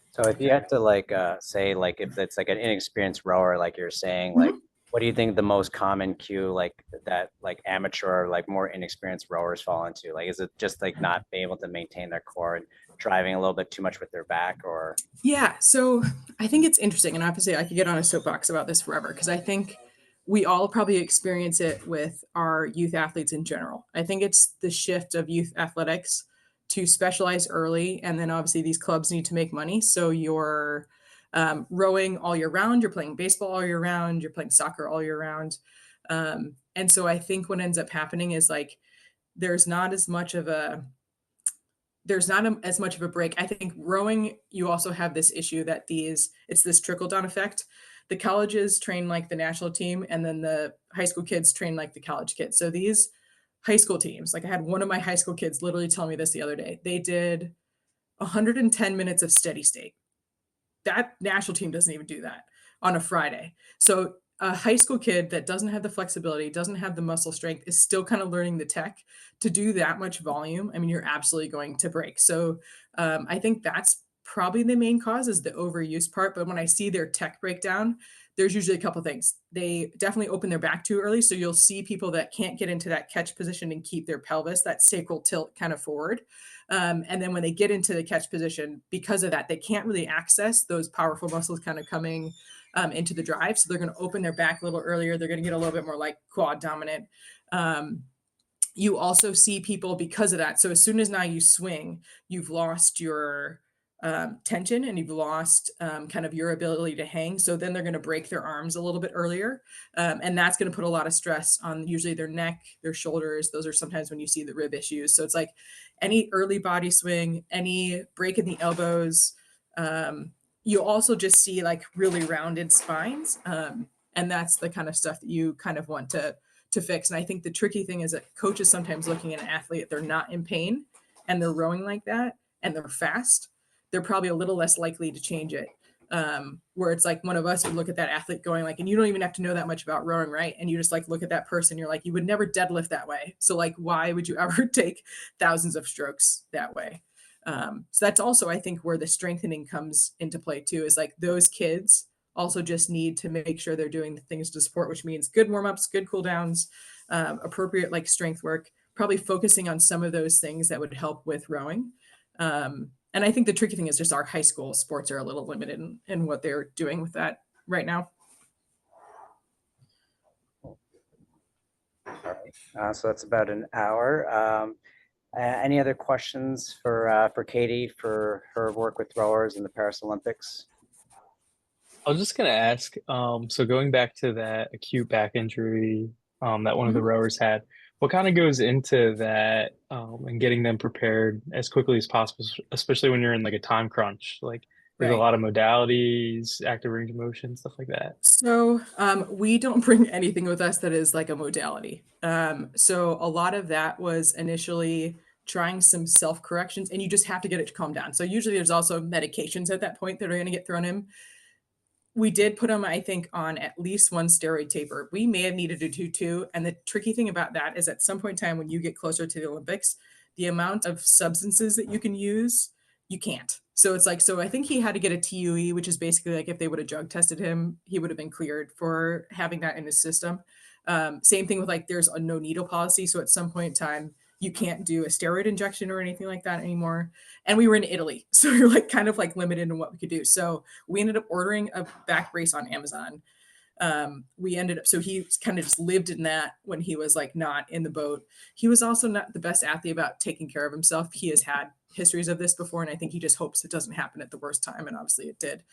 So if you had to like say like if it's like an inexperienced rower, like you're saying, like Mhm. what do you think the most common cue like that like amateur like more inexperienced rowers fall into? Like is it just like not being able to maintain their core and driving a little bit too much with their back, or Yeah, so I think it's interesting, and obviously I could get on a soapbox about this forever, because I think we all probably experience it with our youth athletes in general. I think it's the shift of youth athletics to specialize early, and then obviously these clubs need to make money. So you're rowing all year round, you're playing baseball all year round, you're playing soccer all year round. And so I think what ends up happening is like there's not as much of a as much of a break. I think rowing, you also have this issue that it's this trickle down effect. The colleges train like the national team, and then the high school kids train like the college kids. So these high school teams, like I had one of my high school kids literally tell me this the other day. They did 110 minutes of steady state. That national team doesn't even do that on a Friday. So a high school kid that doesn't have the flexibility, doesn't have the muscle strength, is still kind of learning the tech to do that much volume. I mean, you're absolutely going to break. So I think that's probably the main cause, is the overuse part. But when I see their tech breakdown, there's usually a couple things. They definitely open their back too early. So you'll see people that can't get into that catch position and keep their pelvis, that sacral tilt kind of forward. And then when they get into the catch position, because of that, they can't really access those powerful muscles kind of coming into the drive. So they're going to open their back a little earlier. They're going to get a little bit more like quad dominant. You also see people because of that. So as soon as now you swing, you've lost your tension, and you've lost kind of your ability to hang. So then they're going to break their arms a little bit earlier. And that's going to put a lot of stress on usually their neck, their shoulders. Those are sometimes when you see the rib issues. So it's like any early body swing, any break in the elbows. You also just see like really rounded spines. And that's the kind of stuff that you kind of want to fix. And I think the tricky thing is that coaches sometimes looking at an athlete, they're not in pain and they're rowing like that and they're fast, they're probably a little less likely to change it. Where it's like one of us would look at that athlete going like, and you don't even have to know that much about rowing, right? And you just like look at that person, you're like, you would never deadlift that way. So like, why would you ever take thousands of strokes that way? So that's also, I think, where the strengthening comes into play too, is like those kids also just need to make sure they're doing the things to support, which means good warm-ups, good cool downs, appropriate like strength work, probably focusing on some of those things that would help with rowing. And I think the tricky thing is just our high school sports are a little limited in what they're doing with that right now. So that's about an hour. Any other questions for Kaity for her work with rowers in the Paris Olympics? I was just gonna ask, so going back to that acute back injury, that one of the Mhm. rowers had, what kind of goes into that, and getting them prepared as quickly as possible, especially when you're in like a time crunch? Like, there's a Right. lot of modalities, active range of motion, stuff like that. So we don't bring anything with us that is like a modality. So a lot of that was initially trying some self corrections, and you just have to get it to calm down. So usually there's also medications at that point that are going to get thrown in. We did put him, I think, on at least one steroid taper. We may have needed to do two. And the tricky thing about that is at some point in time when you get closer to the Olympics, the amount of substances that you can use, you can't. So it's like, so I think he had to get a TUE, which is basically like if they would have drug tested him, he would have been cleared for having that in his system. Same thing with like there's a no needle policy. So at some point in time, you can't do a steroid injection or anything like that anymore. And we were in Italy. So you're like kind of like limited in what we could do. So we ended up ordering a back brace on Amazon. We ended up, so he kind of just lived in that when he was like not in the boat. He was also not the best athlete about taking care of himself. He has had histories of this before, and I think he just hopes it doesn't happen at the worst time. And obviously it did.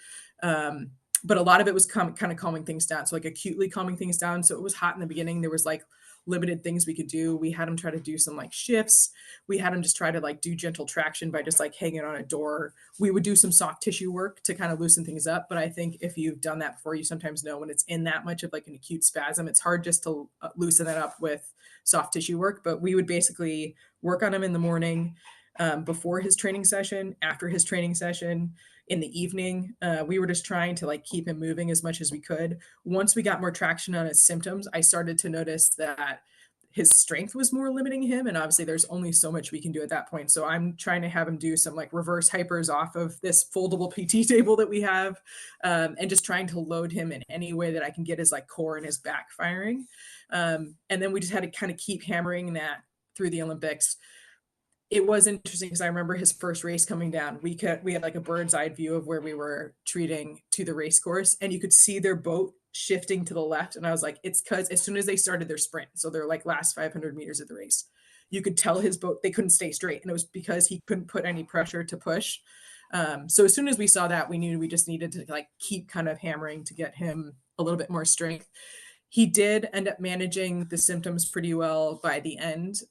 Um, but a lot of it was kind of calming things down. So like acutely calming things down. So it was hot in the beginning. There was like limited things we could do. We had him try to do some like shifts. We had him just try to like do gentle traction by just like hanging on a door. We would do some soft tissue work to kind of loosen things up. But I think if you've done that before, you sometimes know when it's in that much of like an acute spasm, it's hard just to loosen that up with soft tissue work. But we would basically work on him in the morning, before his training session, after his training session, in the evening. We were just trying to like keep him moving as much as we could. Once we got more traction on his symptoms, I started to notice that his strength was more limiting him. And obviously there's only so much we can do at that point. So I'm trying to have him do some like reverse hypers off of this foldable PT table that we have, and just trying to load him in any way that I can get his like core and his back firing. And then we just had to kind of keep hammering that through the Olympics. It was interesting because I remember his first race coming down. We had like a bird's eye view of where we were treating to the race course, and you could see their boat shifting to the left. And I was like, it's because as soon as they started their sprint, so their like last 500 meters of the race, you could tell his boat they couldn't stay straight, and it was because he couldn't put any pressure to push. So as soon as we saw that, we knew we just needed to like keep kind of hammering to get him a little bit more strength. He did end up managing the symptoms pretty well by the end.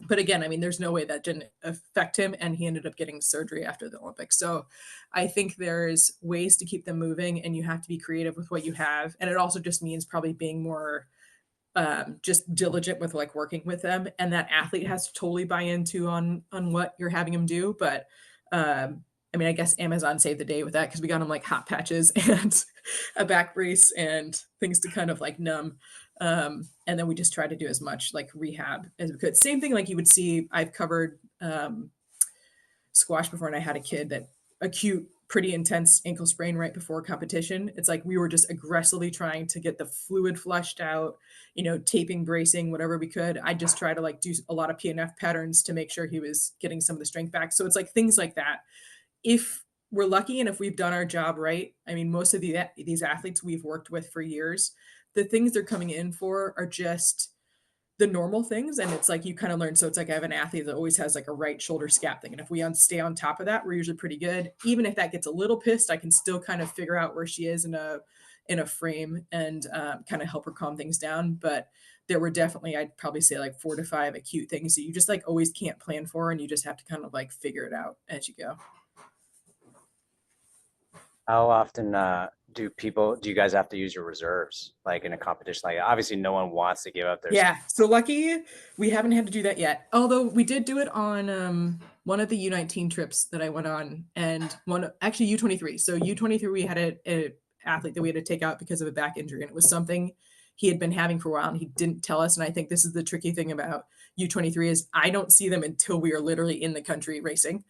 But again, I mean, there's no way that didn't affect him, and he ended up getting surgery after the Olympics. So I think there's ways to keep them moving, and you have to be creative with what you have. And it also just means probably being more just diligent with like working with them, and that athlete has to totally buy into on what you're having them do. But I mean, I guess Amazon saved the day with that because we got them like hot patches and a back brace and things to kind of like numb. And then we just try to do as much like rehab as we could. Same thing like you would see. I've covered squash before, and I had a kid that acute, pretty intense ankle sprain right before competition. It's like we were just aggressively trying to get the fluid flushed out, taping, bracing, whatever we could. I just try to like do a lot of PNF patterns to make sure he was getting some of the strength back. So it's like things like that. If we're lucky and if we've done our job right, I mean, most of these athletes we've worked with for years, the things they're coming in for are just the normal things. And it's like you kind of learn. So it's like I have an athlete that always has like a right shoulder scap thing. And if we stay on top of that, we're usually pretty good. Even if that gets a little pissed, I can still kind of figure out where she is in a frame and kind of help her calm things down. But there were definitely, I'd probably say like 4 to 5 acute things that you just like always can't plan for. And you just have to kind of like figure it out as you go. How often do you guys have to use your reserves like in a competition? Like obviously no one wants to give up their Yeah, so lucky we haven't had to do that yet. Although we did do it on one of the U19 trips that I went on, and one actually U23. So U23 we had a athlete that we had to take out because of a back injury, and it was something he had been having for a while and he didn't tell us. And I think this is the tricky thing about U23 is I don't see them until we are literally in the country racing.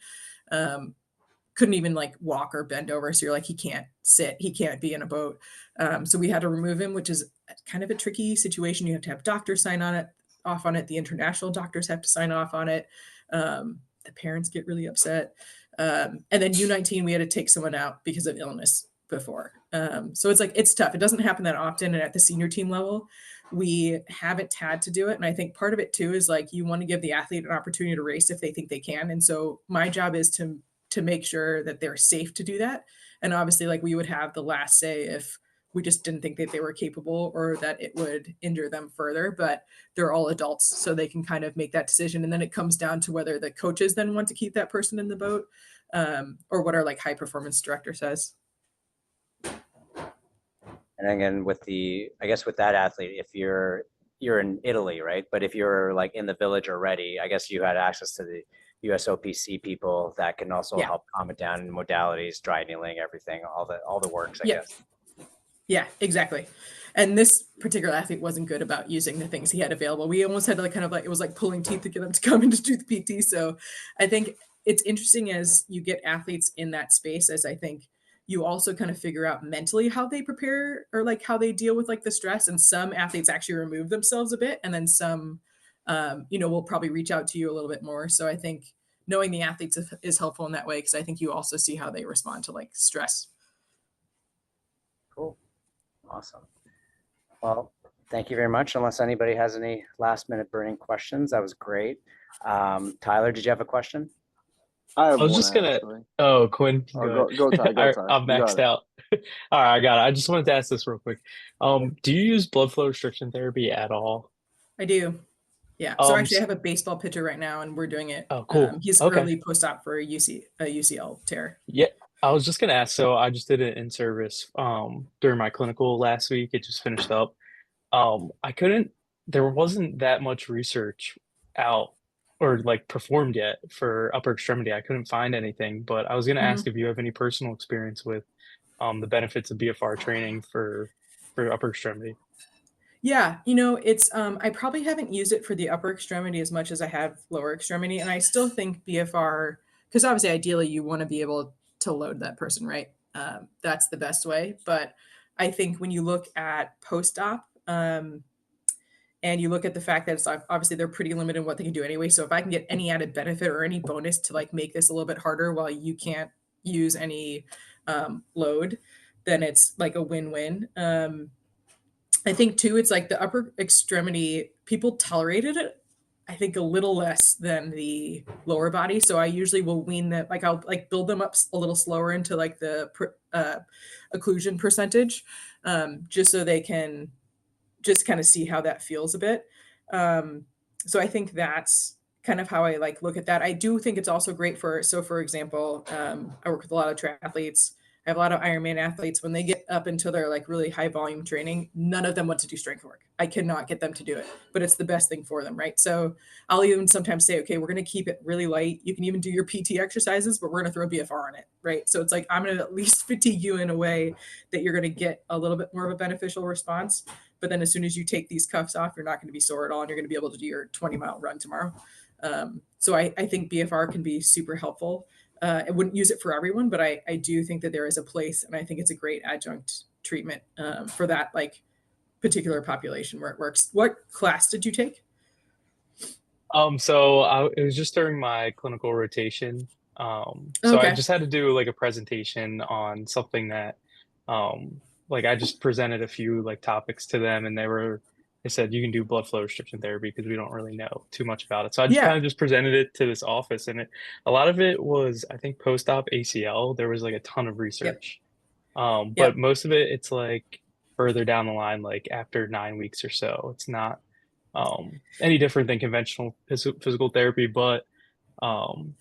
Couldn't even like walk or bend over. So you're like, he can't sit, he can't be in a boat. So we had to remove him, which is kind of a tricky situation. You have to have doctors sign off on it. The international doctors have to sign off on it. The parents get really upset. And then U19, we had to take someone out because of illness before. So it's like, it's tough. It doesn't happen that often. And at the senior team level, we haven't had to do it. And I think part of it too is like, you want to give the athlete an opportunity to race if they think they can. And so my job is to to make sure that they're safe to do that. And obviously, like, we would have the last say if we just didn't think that they were capable or that it would injure them further, but they're all adults, so they can kind of make that decision. And then it comes down to whether the coaches then want to keep that person in the boat, or what our like high performance director says. And again, I guess with that athlete, if you're in Italy, right? But if you're like in the village already, I guess you had access to the USOPC people that can also Yeah. help calm it down in modalities, dry needling, everything, all the works, I Yeah. guess. Yeah, exactly. And this particular athlete wasn't good about using the things he had available. We almost had to like kind of like, it was like pulling teeth to get him to come in to do the PT. So I think it's interesting as you get athletes in that space, as I think you also kind of figure out mentally how they prepare or like how they deal with like the stress. And some athletes actually remove themselves a bit, and then some, will probably reach out to you a little bit more. So I think knowing the athletes is helpful in that way, because I think you also see how they respond to like stress. Cool. Awesome. Well, thank you very much. Unless anybody has any last minute burning questions, that was great. Tyler, did you have a question? I have I was one just gonna. actually. Oh, Quinn, Oh, go go Ty, ahead. go Ty. I'm You got maxed it. out. All right, I got it. I just wanted to ask this real quick. Do you use blood flow restriction therapy at all? I do. Yeah. So actually, I S- have a baseball pitcher right now, and we're doing it. oh, cool. He's Okay. early post-op for a UCL tear. Yeah, I was just gonna ask. So I just did an in-service during my clinical last week. It just finished up. I couldn't. There wasn't that much research out or like performed yet for upper extremity. I couldn't find anything, but I was gonna ask Mhm. if you have any personal experience with the benefits of BFR training for upper extremity. Yeah, it's I probably haven't used it for the upper extremity as much as I have lower extremity, and I still think BFR, because obviously ideally you want to be able to load that person, right? That's the best way. But I think when you look at post-op, and you look at the fact that it's obviously they're pretty limited in what they can do anyway. So if I can get any added benefit or any bonus to like make this a little bit harder while you can't use any load, then it's like a win-win. I think too, it's like the upper extremity, people tolerated it, I think, a little less than the lower body. So I usually will wean that, like I'll like build them up a little slower into like the occlusion percentage, just so they can just kind of see how that feels a bit. So I think that's kind of how I like look at that. I do think it's also great for example, I work with a lot of triathletes. I have a lot of Ironman athletes. When they get up into their like really high volume training, none of them want to do strength work. I cannot get them to do it, but it's the best thing for them, right? So I'll even sometimes say, okay, we're going to keep it really light. You can even do your PT exercises, but we're going to throw BFR on it, right? So it's like, I'm going to at least fatigue you in a way that you're going to get a little bit more of a beneficial response. But then as soon as you take these cuffs off, you're not going to be sore at all, and you're going to be able to do your 20-mile run tomorrow. So I think BFR can be super helpful. I wouldn't use it for everyone, but I do think that there is a place, and I think it's a great adjunct treatment for that like particular population where it works. What class did you take? It was just during my clinical rotation. So I Okay. just had to do like a presentation on something that, like I just presented a few like topics to them, and they said you can do blood flow restriction therapy because we don't really know too much about it. So I just kind Yeah. of just presented it to this office, and a lot of it was, I think, post-op ACL. There was like a ton of Yep. research, but Yep. most of it, it's like further down the line, like after 9 weeks or so. It's not any different than conventional physical therapy, but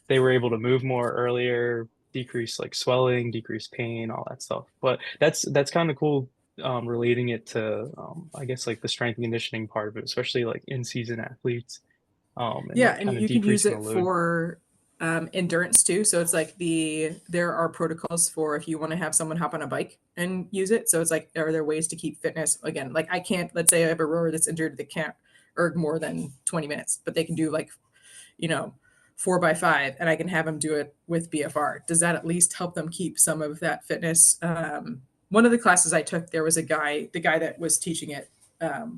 they were able to move more earlier, decrease like swelling, decrease pain, all that stuff. But that's kind of cool, relating it to I guess like the strength and conditioning part of it, especially like in season athletes, and Yeah, like and kind of you can use decreasing the it load. for endurance too. So it's like there are protocols for if you want to have someone hop on a bike and use it. So it's like, are there ways to keep fitness? Again, like I can't, let's say I have a rower that's injured that can't erg more than 20 minutes, but they can do like, you know, 4x5, and I can have them do it with BFR. Does that at least help them keep some of that fitness? One of the classes I took, there was the guy that was teaching it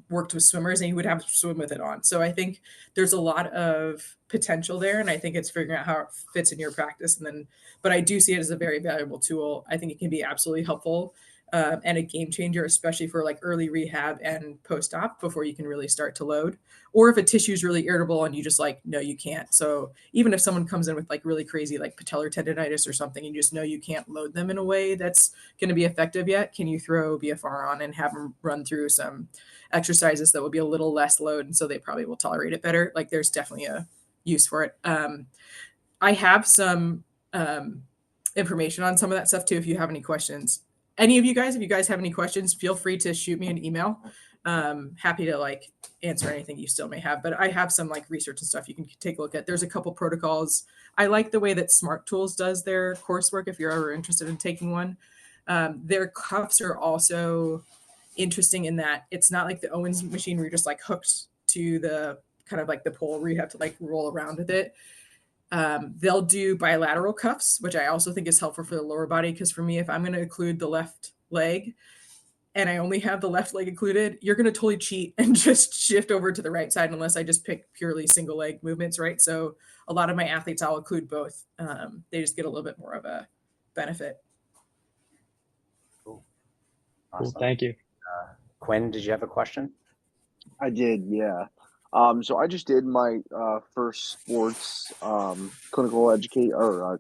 worked with swimmers, and he would have to swim with it on. So I think there's a lot of potential there, and I think it's figuring out how it fits in your practice. And then, but I do see it as a very valuable tool. I think it can be absolutely helpful. and a game changer, especially for like early rehab and post-op before you can really start to load. Or if a tissue is really irritable and you just like, no, you can't. So even if someone comes in with like really crazy like patellar tendonitis or something, and you just know you can't load them in a way that's going to be effective yet, can you throw BFR on and have them run through some exercises that will be a little less load, and so they probably will tolerate it better? Like there's definitely a use for it. I have some information on some of that stuff too, if you have any questions. Any of you guys, if you guys have any questions, feel free to shoot me an email. Happy to like answer anything you still may have, but I have some like research and stuff you can take a look at. There's a couple protocols. I like the way that Smart Tools does their coursework if you're ever interested in taking one. Their cuffs are also interesting in that it's not like the Owens machine where you're just like hooked to the kind of like the pole where you have to like roll around with it. They'll do bilateral cuffs, which I also think is helpful for the lower body. Because for me, if I'm going to include the left leg and I only have the left leg included, you're going to totally cheat and just shift over to the right side unless I just pick purely single leg movements, right? So a lot of my athletes, I'll include both. They just get a little bit more of a benefit. Cool. Cool. Awesome. Thank you. Quinn, did you have a question? I did, yeah. So I just did my first sports clinical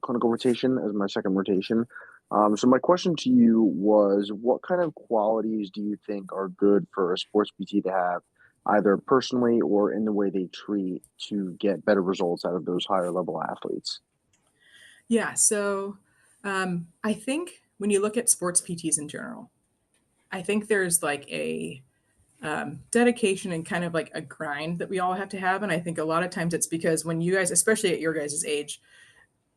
clinical rotation as my second rotation. So my question to you was, what kind of qualities do you think are good for a sports PT to have, either personally or in the way they treat, to get better results out of those higher level athletes? Yeah. So I think when you look at sports PTs in general, I think there's like a dedication and kind of like a grind that we all have to have. And I think a lot of times it's because when you guys, especially at your guys' age,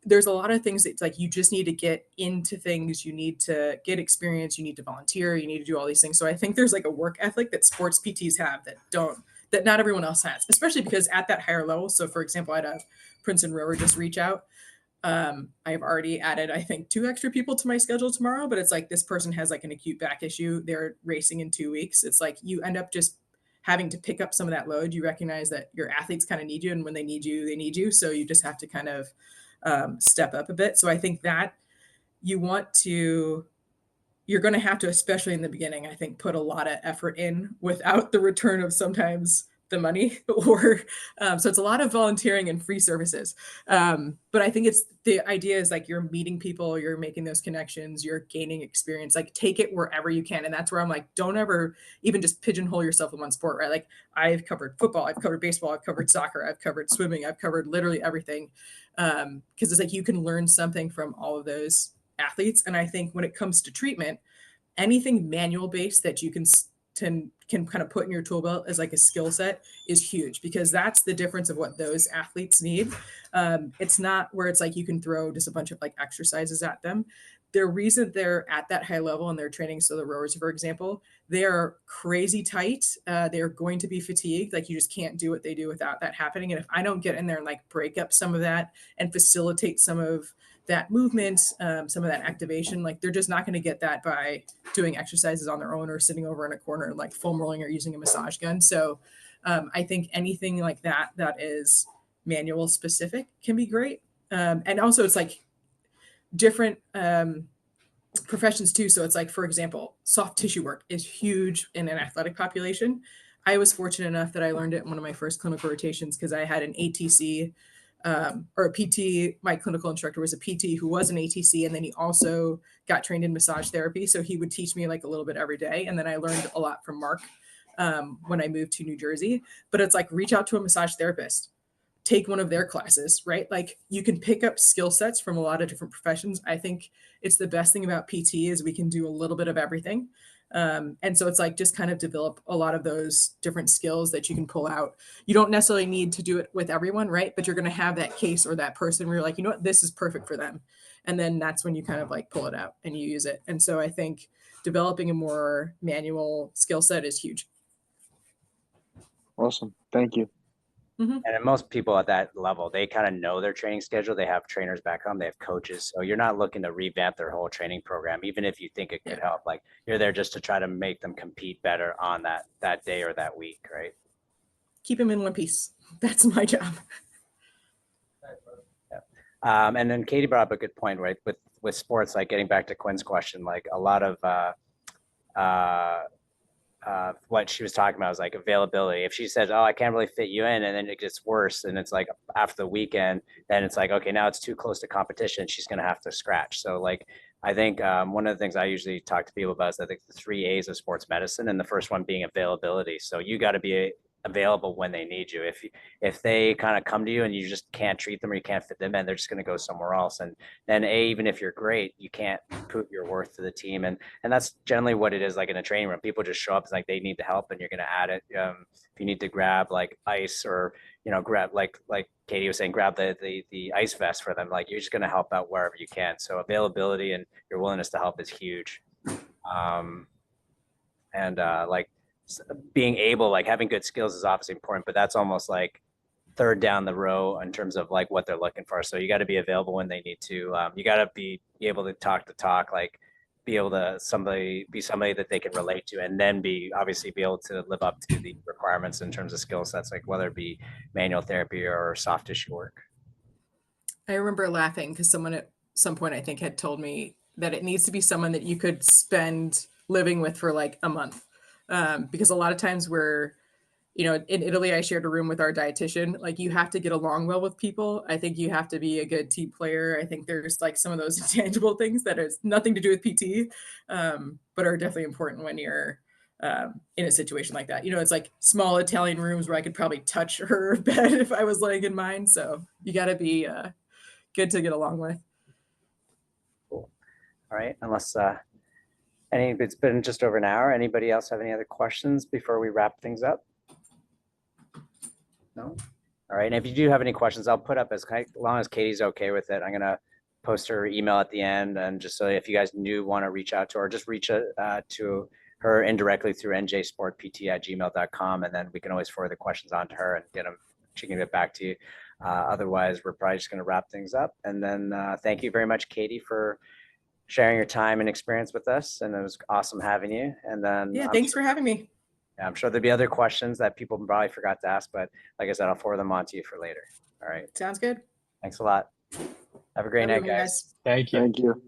there's a lot of things that like you just need to get into things, you need to get experience, you need to volunteer, you need to do all these things. So I think there's like a work ethic that sports PTs have that not everyone else has, especially because at that higher level. So for example, I had a Princeton rower just reach out. I've already added, I think, 2 extra people to my schedule tomorrow, but it's like this person has like an acute back issue. They're racing in 2 weeks. It's like you end up just having to pick up some of that load. You recognize that your athletes kind of need you, and when they need you, they need you. So you just have to kind of step up a bit. So I think that you're going to have to, especially in the beginning, I think, put a lot of effort in without the return of sometimes the money or so it's a lot of volunteering and free services. But I think it's the idea is like you're meeting people, you're making those connections, you're gaining experience, like take it wherever you can. And that's where I'm like, don't ever even just pigeonhole yourself in one sport, right? Like I've covered football, I've covered baseball, I've covered soccer, I've covered swimming, I've covered literally everything. Because it's like you can learn something from all of those athletes. And I think when it comes to treatment, anything manual based that you can kind of put in your tool belt as like a skill set is huge, because that's the difference of what those athletes need. It's not where it's like you can throw just a bunch of like exercises at them. The reason they're at that high level in their training, so the rowers, for example, they are crazy tight. They're going to be fatigued. Like you just can't do what they do without that happening. And if I don't get in there and like break up some of that and facilitate some of that movement, some of that activation, like they're just not going to get that by doing exercises on their own or sitting over in a corner and like foam rolling or using a massage gun. So I think anything like that is manual specific can be great. And also it's like different professions too. So it's like, for example, soft tissue work is huge in an athletic population. I was fortunate enough that I learned it in one of my first clinical rotations because I had an ATC or a PT. My clinical instructor was a PT who was an ATC, and then he also got trained in massage therapy. So he would teach me like a little bit every day. And then I learned a lot from Mark when I moved to New Jersey. But it's like, reach out to a massage therapist, take one of their classes, right? Like you can pick up skill sets from a lot of different professions. I think it's the best thing about PT is we can do a little bit of everything. And so it's like just kind of develop a lot of those different skills that you can pull out. You don't necessarily need to do it with everyone, right? But you're going to have that case or that person where you're like, you know what, this is perfect for them. And then that's when you kind of like pull it out and you use it. And so I think developing a more manual skill set is huge. Awesome. Thank you. And most people at that level, they kind of know their training schedule. They have trainers back home, they have coaches. So you're not looking to revamp their whole training program, even if you think it could help. Like you're there just to try to make them compete better on that day or that week, right? Keep them in one piece. That's my job. And then Katie brought up a good point, right? With sports, like getting back to Quinn's question, like a lot of what she was talking about was like availability. If she says, "Oh, I can't really fit you in," and then it gets worse, and it's like after the weekend, then it's like, okay, now it's too close to competition. She's going to have to scratch. So like, I think one of the things I usually talk to people about is I think the 3 A's of sports medicine, and the first one being availability. So you got to be available when they need you. If they kind of come to you and you just can't treat them or you can't fit them in, they're just going to go somewhere else. And then even if you're great, you can't put your worth to the team. And that's generally what it is like in a training room. People just show up, it's like they need the help and you're going to add it. If you need to grab like ice or grab like Katie was saying, grab the ice vest for them, like you're just going to help out wherever you can. So availability and your willingness to help is huge. Like being able, like having good skills is obviously important, but that's almost like third down the row in terms of like what they're looking for. So you got to be available when they need to. You got to be able to talk, like be able to be somebody that they can relate to, and then obviously be able to live up to the requirements in terms of skill sets, like whether it be manual therapy or soft tissue work. I remember laughing because someone at some point I think had told me that it needs to be someone that you could spend living with for like a month. Because a lot of times in Italy, I shared a room with our dietitian. Like you have to get along well with people. I think you have to be a good team player. I think there's like some of those intangible things that has nothing to do with PT, but are definitely important when you're in a situation like that. It's like small Italian rooms where I could probably touch her bed if I was laying in mine. So you got to be good to get along with. Cool. All right. Unless it's been just over an hour. Anybody else have any other questions before we wrap things up? No? All right. And if you do have any questions, I'll put up as long as Katie's okay with it. I'm going to post her email at the end. And just so if you guys do want to reach out to her, just reach to her indirectly through NJSportsPT@gmail.com. And then we can always forward the questions on to her and she can get back to you. Otherwise, we're probably just going to wrap things up. And then thank you very much, Katie, for sharing your time and experience with us. And it was awesome having you. And then thanks for having me. I'm sure there'll be other questions that people probably forgot to ask, but like I said, I'll forward them on to you for later. All right. Sounds good. Thanks a lot. Have a great night, guys. Thank you. Thank you.